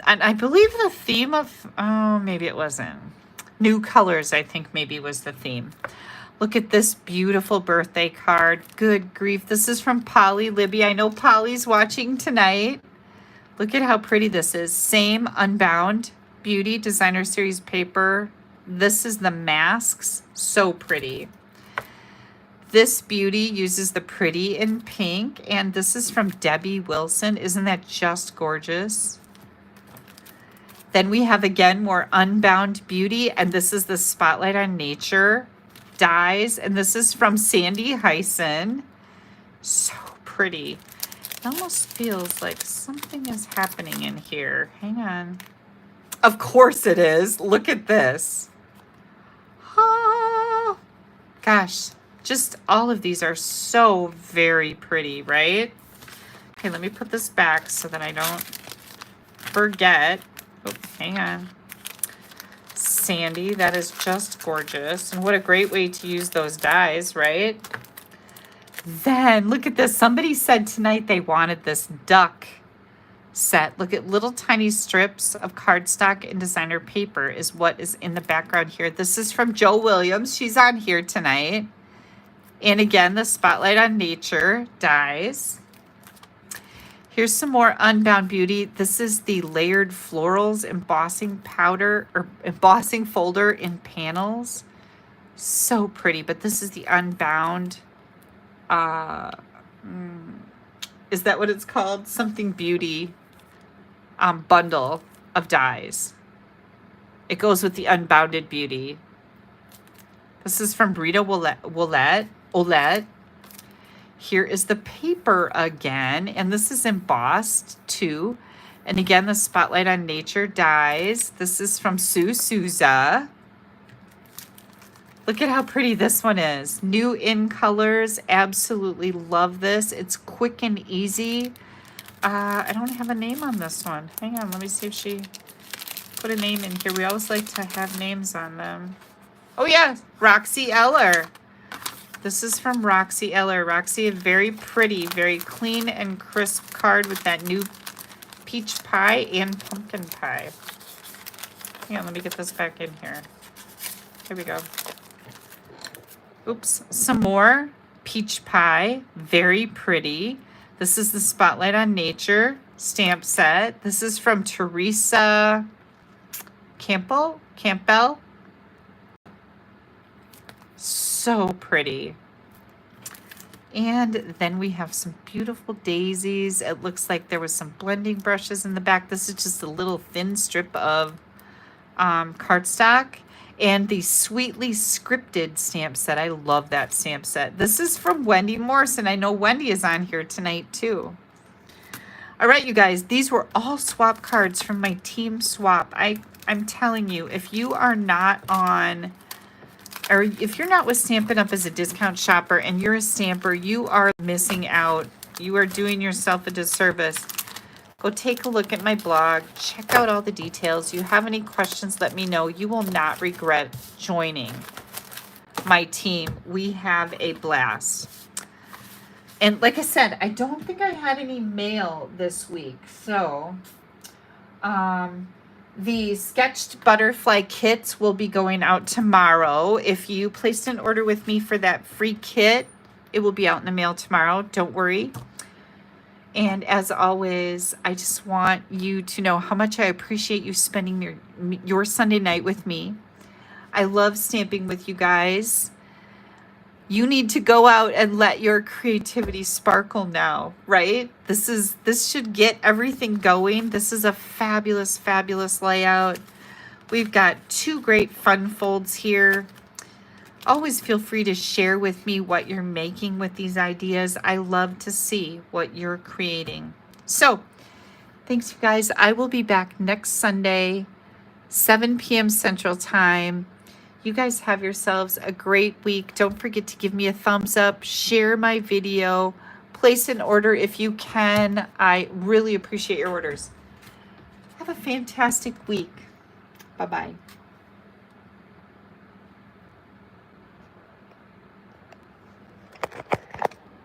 And I believe the theme of, oh, maybe it wasn't. New colors, I think maybe was the theme. Look at this beautiful birthday card. Good grief. This is from Polly Libby. I know Polly's watching tonight. Look at how pretty this is. Same Unbound Beauty designer series paper. This is the masks. So pretty. This beauty uses the pretty in pink, and this is from Debbie Wilson. Isn't that just gorgeous? Then we have again more Unbound Beauty, and this is the Spotlight on Nature dies, and this is from Sandy Hyson. So pretty. It almost feels like something is happening in here. Hang on. Of course it is. Look at this. Oh, gosh. Just all of these are so very pretty, right? Okay, let me put this back so that I don't forget. Oh, hang on. Sandy, that is just gorgeous. And what a great way to use those dies, right? Then, look at this. Somebody said tonight they wanted this duck set. Look at little tiny strips of cardstock and designer paper is what is in the background here. This is from Jo Williams. She's on here tonight. And again, the Spotlight on Nature dies. Here's some more Unbound Beauty. This is the Layered Florals embossing powder or embossing folder in panels. So pretty, but this is the Unbound. Is that what it's called? Something Beauty bundle of dies. It goes with the Unbounded Beauty. This is from Rita Olette. Here is the paper again, and this is embossed too. And again, the Spotlight on Nature dies. This is from Sue Souza. Look at how pretty this one is. New in colors. Absolutely love this. It's quick and easy. I don't have a name on this one. Hang on, let me see if she put a name in here. We always like to have names on them. Oh yeah, Roxy Eller. This is from Roxy Eller. Roxy, a very pretty, very clean and crisp card with that new peach pie and pumpkin pie. Hang on, let me get this back in here. Here we go. Oops, some more peach pie. Very pretty. This is the Spotlight on Nature stamp set. This is from Teresa Campbell. So pretty. And then we have some beautiful daisies. It looks like there was some blending brushes in the back. This is just a little thin strip of cardstock. And the Sweetly Scripted stamp set. I love that stamp set. This is from Wendy Morrison. I know Wendy is on here tonight too. All right, you guys. These were all swap cards from my team swap. I'm telling you, if you are not on... or if you're not with Stampin' Up! As a discount shopper and you're a stamper, you are missing out. You are doing yourself a disservice. Go take a look at my blog. Check out all the details. You have any questions, let me know. You will not regret joining my team. We have a blast. And like I said, I don't think I had any mail this week. So, the sketched butterfly kits will be going out tomorrow. If you placed an order with me for that free kit, it will be out in the mail tomorrow. Don't worry. And as always, I just want you to know how much I appreciate you spending your Sunday night with me. I love stamping with you guys. You need to go out and let your creativity sparkle now, right? This should get everything going. This is a fabulous, fabulous layout. We've got 2 great fun folds here. Always feel free to share with me what you're making with these ideas. I love to see what you're creating. So, thanks you guys. I will be back next Sunday, 7 p.m. Central Time. You guys have yourselves a great week. Don't forget to give me a thumbs up, share my video, place an order if you can. I really appreciate your orders. Have a fantastic week. Bye-bye.